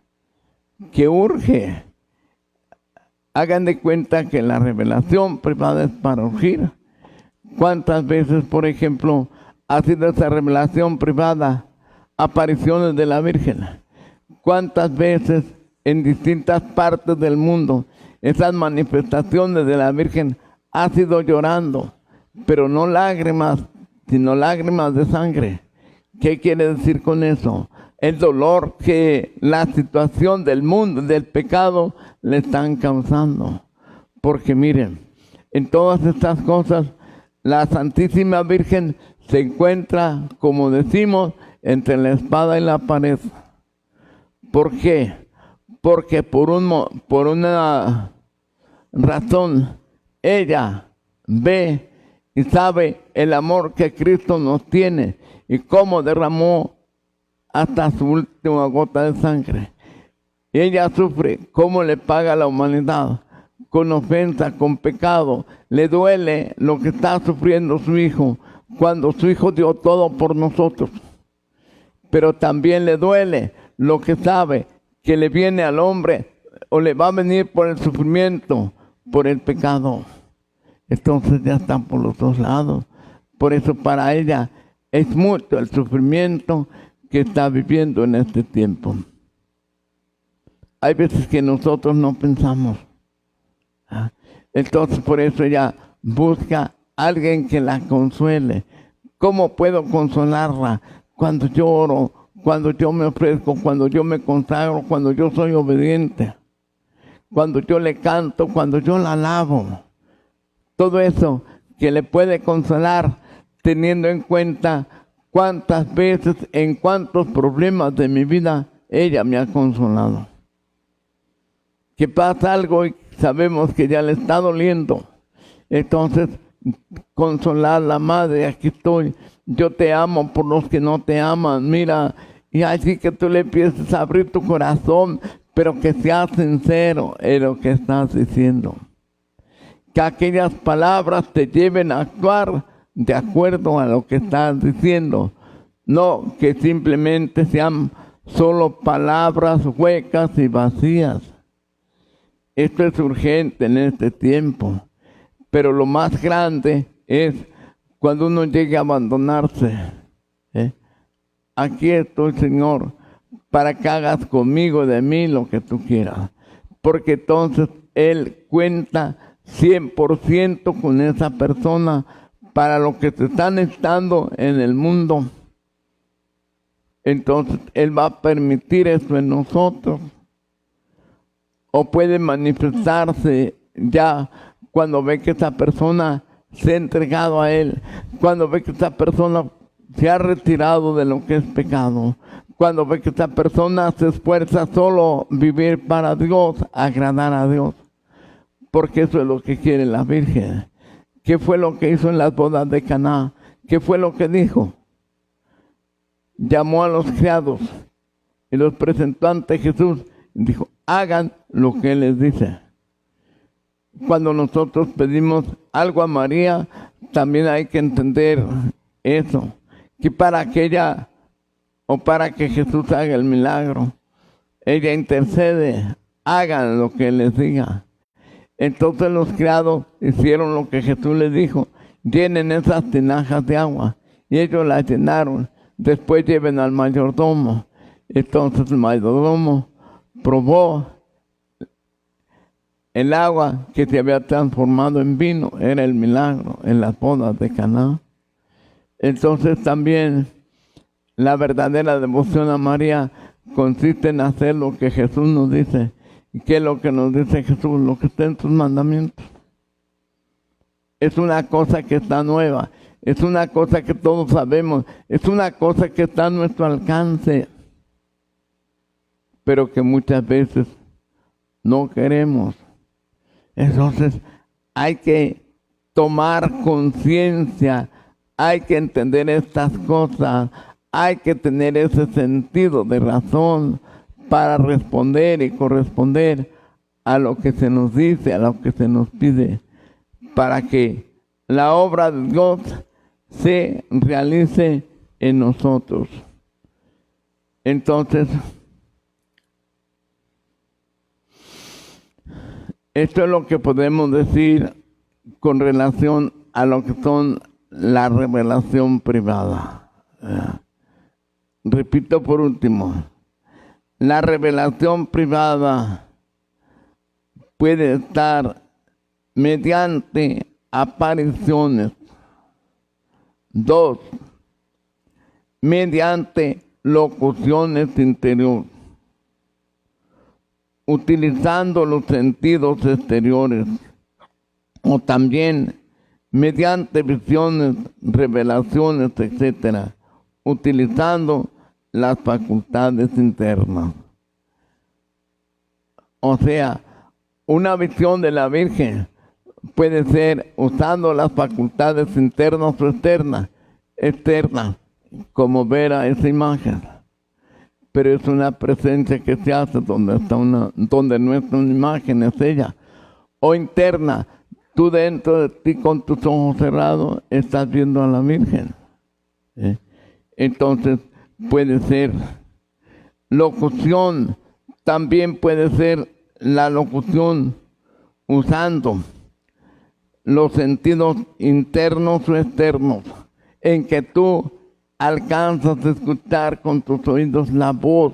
que urge. Hagan de cuenta que la revelación privada es para urgir. ¿Cuántas veces, por ejemplo, ha sido esa revelación privada apariciones de la Virgen? ¿Cuántas veces en distintas partes del mundo esas manifestaciones de la Virgen ha sido llorando, pero no lágrimas, sino lágrimas de sangre? ¿Qué quiere decir con eso? El dolor que la situación del mundo, del pecado, le están causando. Porque miren, en todas estas cosas, la Santísima Virgen se encuentra, como decimos, entre la espada y la pared. ¿Por qué? Porque por una razón, ella ve y sabe el amor que Cristo nos tiene y cómo derramó hasta su última gota de sangre. Ella sufre cómo le paga a la humanidad, con ofensa, con pecado. Le duele lo que está sufriendo su Hijo, cuando su Hijo dio todo por nosotros. Pero también le duele lo que sabe que le viene al hombre, o le va a venir por el sufrimiento, por el pecado. Entonces ya están por los dos lados. Por eso para ella es mucho el sufrimiento que está viviendo en este tiempo. Hay veces que nosotros no pensamos. Entonces por eso ella busca a alguien que la consuele. ¿Cómo puedo consolarla? Cuando lloro, cuando yo me ofrezco, cuando yo me consagro, cuando yo soy obediente, cuando yo le canto, cuando yo la alabo. Todo eso que le puede consolar, teniendo en cuenta cuántas veces, en cuántos problemas de mi vida, ella me ha consolado. Que pasa algo y sabemos que ya le está doliendo. Entonces, consolar a la madre, aquí estoy, yo te amo por los que no te aman, mira, y así que tú le empieces a abrir tu corazón, pero que seas sincero en lo que estás diciendo. Que aquellas palabras te lleven a actuar de acuerdo a lo que estás diciendo. No que simplemente sean solo palabras huecas y vacías. Esto es urgente en este tiempo. Pero lo más grande es cuando uno llegue a abandonarse. Aquí estoy, Señor, para que hagas conmigo, de mí, lo que tú quieras. Porque entonces Él cuenta 100% con esa persona para lo que te están estando en el mundo. Entonces Él va a permitir eso en nosotros. O puede manifestarse ya cuando ve que esa persona se ha entregado a Él, cuando ve que esa persona se ha retirado de lo que es pecado, cuando ve que esa persona se esfuerza solo vivir para Dios, agradar a Dios, porque eso es lo que quiere la Virgen. ¿Qué fue lo que hizo en las bodas de Caná? ¿Qué fue lo que dijo? Llamó a los criados y los presentó ante Jesús y dijo, hagan lo que Él les dice. Cuando nosotros pedimos algo a María, también hay que entender eso, que para que ella o para que Jesús haga el milagro, ella intercede, hagan lo que Él les diga. Entonces los criados hicieron lo que Jesús les dijo, llenen esas tinajas de agua, y ellos las llenaron. Después lleven al mayordomo. Entonces el mayordomo probó el agua que se había transformado en vino. Era el milagro en las bodas de Caná. Entonces también la verdadera devoción a María consiste en hacer lo que Jesús nos dice. ¿Y qué es lo que nos dice Jesús? Lo que está en sus mandamientos. Es una cosa que está nueva. Es una cosa que todos sabemos. Es una cosa que está a nuestro alcance. Pero que muchas veces no queremos. Entonces hay que tomar conciencia. Hay que entender estas cosas. Hay que tener ese sentido de razón para responder y corresponder a lo que se nos dice, a lo que se nos pide, para que la obra de Dios se realice en nosotros. Entonces, esto es lo que podemos decir con relación a lo que son la revelación privada. Repito por último, la revelación privada puede estar mediante apariciones. 2, mediante locuciones interiores, utilizando los sentidos exteriores, o también mediante visiones, revelaciones, etc., utilizando las facultades internas. O sea, una visión de la Virgen puede ser usando las facultades internas o externas, como ver a esa imagen. Pero es una presencia que se hace donde no es una imagen, es ella. O interna, tú dentro de ti con tus ojos cerrados estás viendo a la Virgen. Entonces puede ser locución, también puede ser la locución usando los sentidos internos o externos, en que tú alcanzas a escuchar con tus oídos la voz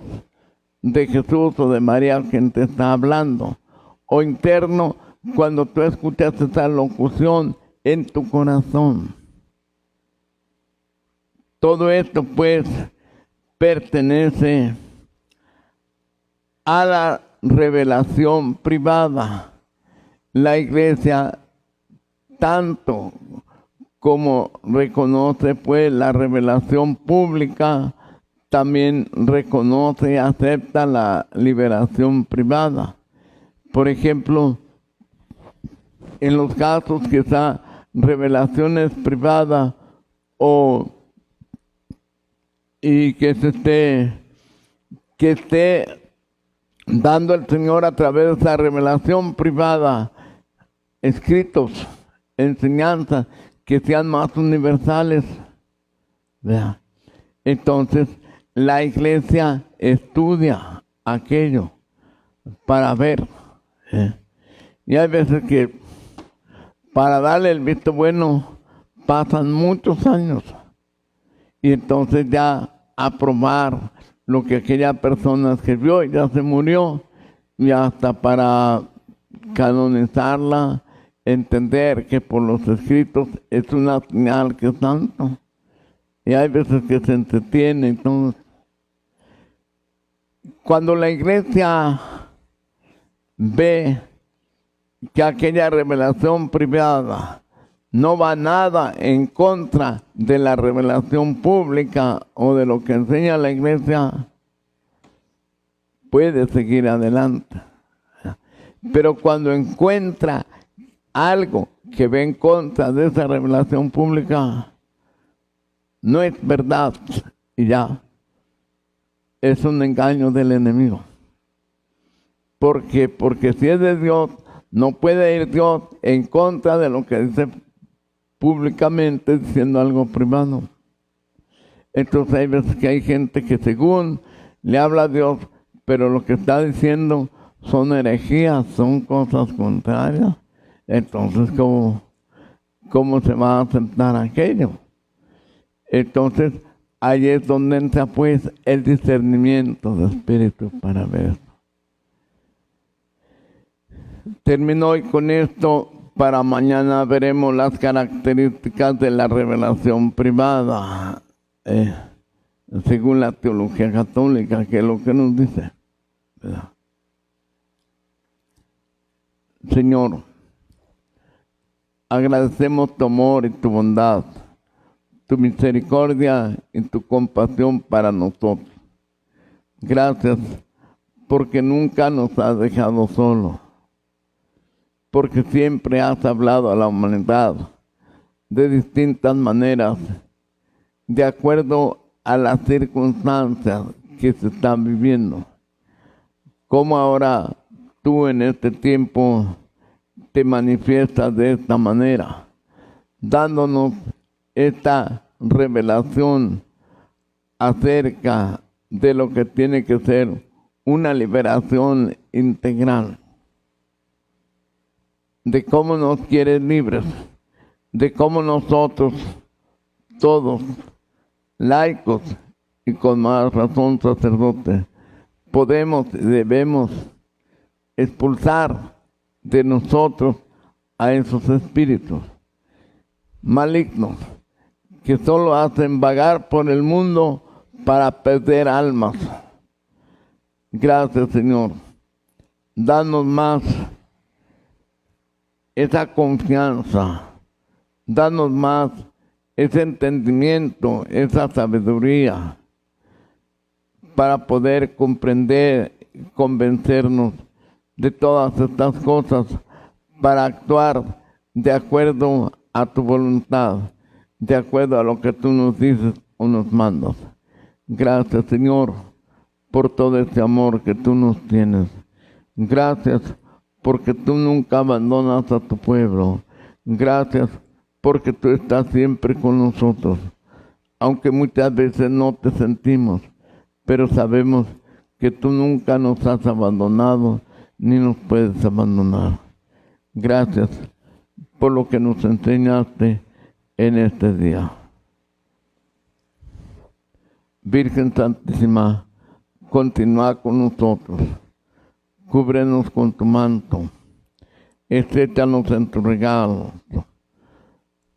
de Jesús o de María quien te está hablando, o interno cuando tú escuchas esa locución en tu corazón. Todo esto pues pertenece a la revelación privada. La Iglesia, tanto como reconoce pues la revelación pública, también reconoce y acepta la liberación privada. Por ejemplo, en los casos quizá revelaciones privadas y que esté dando el Señor a través de esa revelación privada, escritos, enseñanzas que sean más universales. ¿Vea? Entonces, la iglesia estudia aquello para ver. Y hay veces que para darle el visto bueno pasan muchos años. Y entonces ya aprobar lo que aquella persona escribió, ya se murió, y hasta para canonizarla, entender que por los escritos es una señal que es santo. Y hay veces que se entretiene. Entonces, cuando la iglesia ve que aquella revelación privada no va nada en contra de la revelación pública o de lo que enseña la iglesia, puede seguir adelante. Pero cuando encuentra algo que ve en contra de esa revelación pública, no es verdad y ya es un engaño del enemigo. Porque si es de Dios, no puede ir Dios en contra de lo que dice públicamente diciendo algo privado. Entonces hay veces que hay gente que según le habla a Dios, pero lo que está diciendo son herejías, son cosas contrarias. Entonces, ¿cómo se va a aceptar aquello? Entonces, ahí es donde entra pues el discernimiento de espíritu para ver. Termino hoy con esto. Para mañana veremos las características de la revelación privada, según la teología católica, que es lo que nos dice, ¿verdad? Señor, agradecemos tu amor y tu bondad, tu misericordia y tu compasión para nosotros. Gracias porque nunca nos has dejado solos, porque siempre has hablado a la humanidad de distintas maneras, de acuerdo a las circunstancias que se están viviendo. Como ahora tú en este tiempo te manifiestas de esta manera, dándonos esta revelación acerca de lo que tiene que ser una liberación integral, de cómo nos quieres libres, de cómo nosotros, todos, laicos y con más razón sacerdotes, podemos y debemos expulsar de nosotros a esos espíritus malignos que solo hacen vagar por el mundo para perder almas. Gracias, Señor. Danos más esa confianza, danos más ese entendimiento, esa sabiduría para poder comprender y convencernos de todas estas cosas, para actuar de acuerdo a tu voluntad, de acuerdo a lo que tú nos dices o nos mandas. Gracias, Señor, por todo ese amor que tú nos tienes. Gracias porque tú nunca abandonas a tu pueblo. Gracias porque tú estás siempre con nosotros, aunque muchas veces no te sentimos, pero sabemos que tú nunca nos has abandonado ni nos puedes abandonar. Gracias por lo que nos enseñaste en este día. Virgen Santísima, continúa con nosotros. Cúbrenos con tu manto, estréchanos en tu regalo,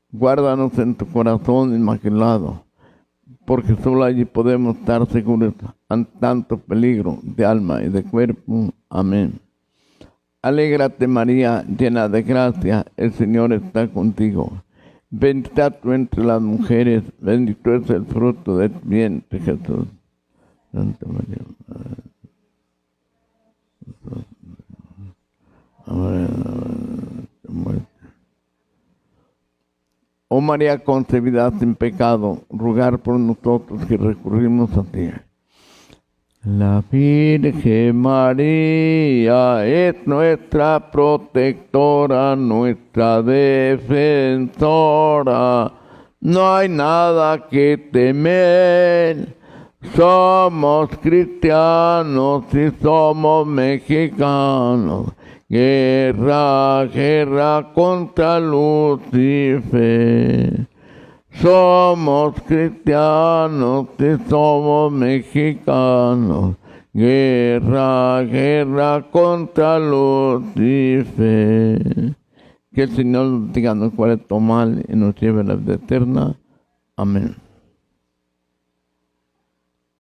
guárdanos en tu corazón inmaculado, porque solo allí podemos estar seguros ante tanto peligro de alma y de cuerpo. Amén. Alégrate María, llena de gracia, el Señor está contigo. Bendita tú entre las mujeres, bendito es el fruto de tu vientre, Jesús. Santa María, Madre de Dios, Oh María concebida sin pecado, rugar por nosotros que recurrimos a ti. La Virgen María es nuestra protectora, nuestra defensora. No hay nada que temer. Somos cristianos y somos mexicanos. Guerra, guerra contra Lucifer. Somos cristianos y somos mexicanos. Guerra, guerra contra Lucifer. Que el Señor diga cuál es tu mal y nos lleve a la vida eterna. Amén.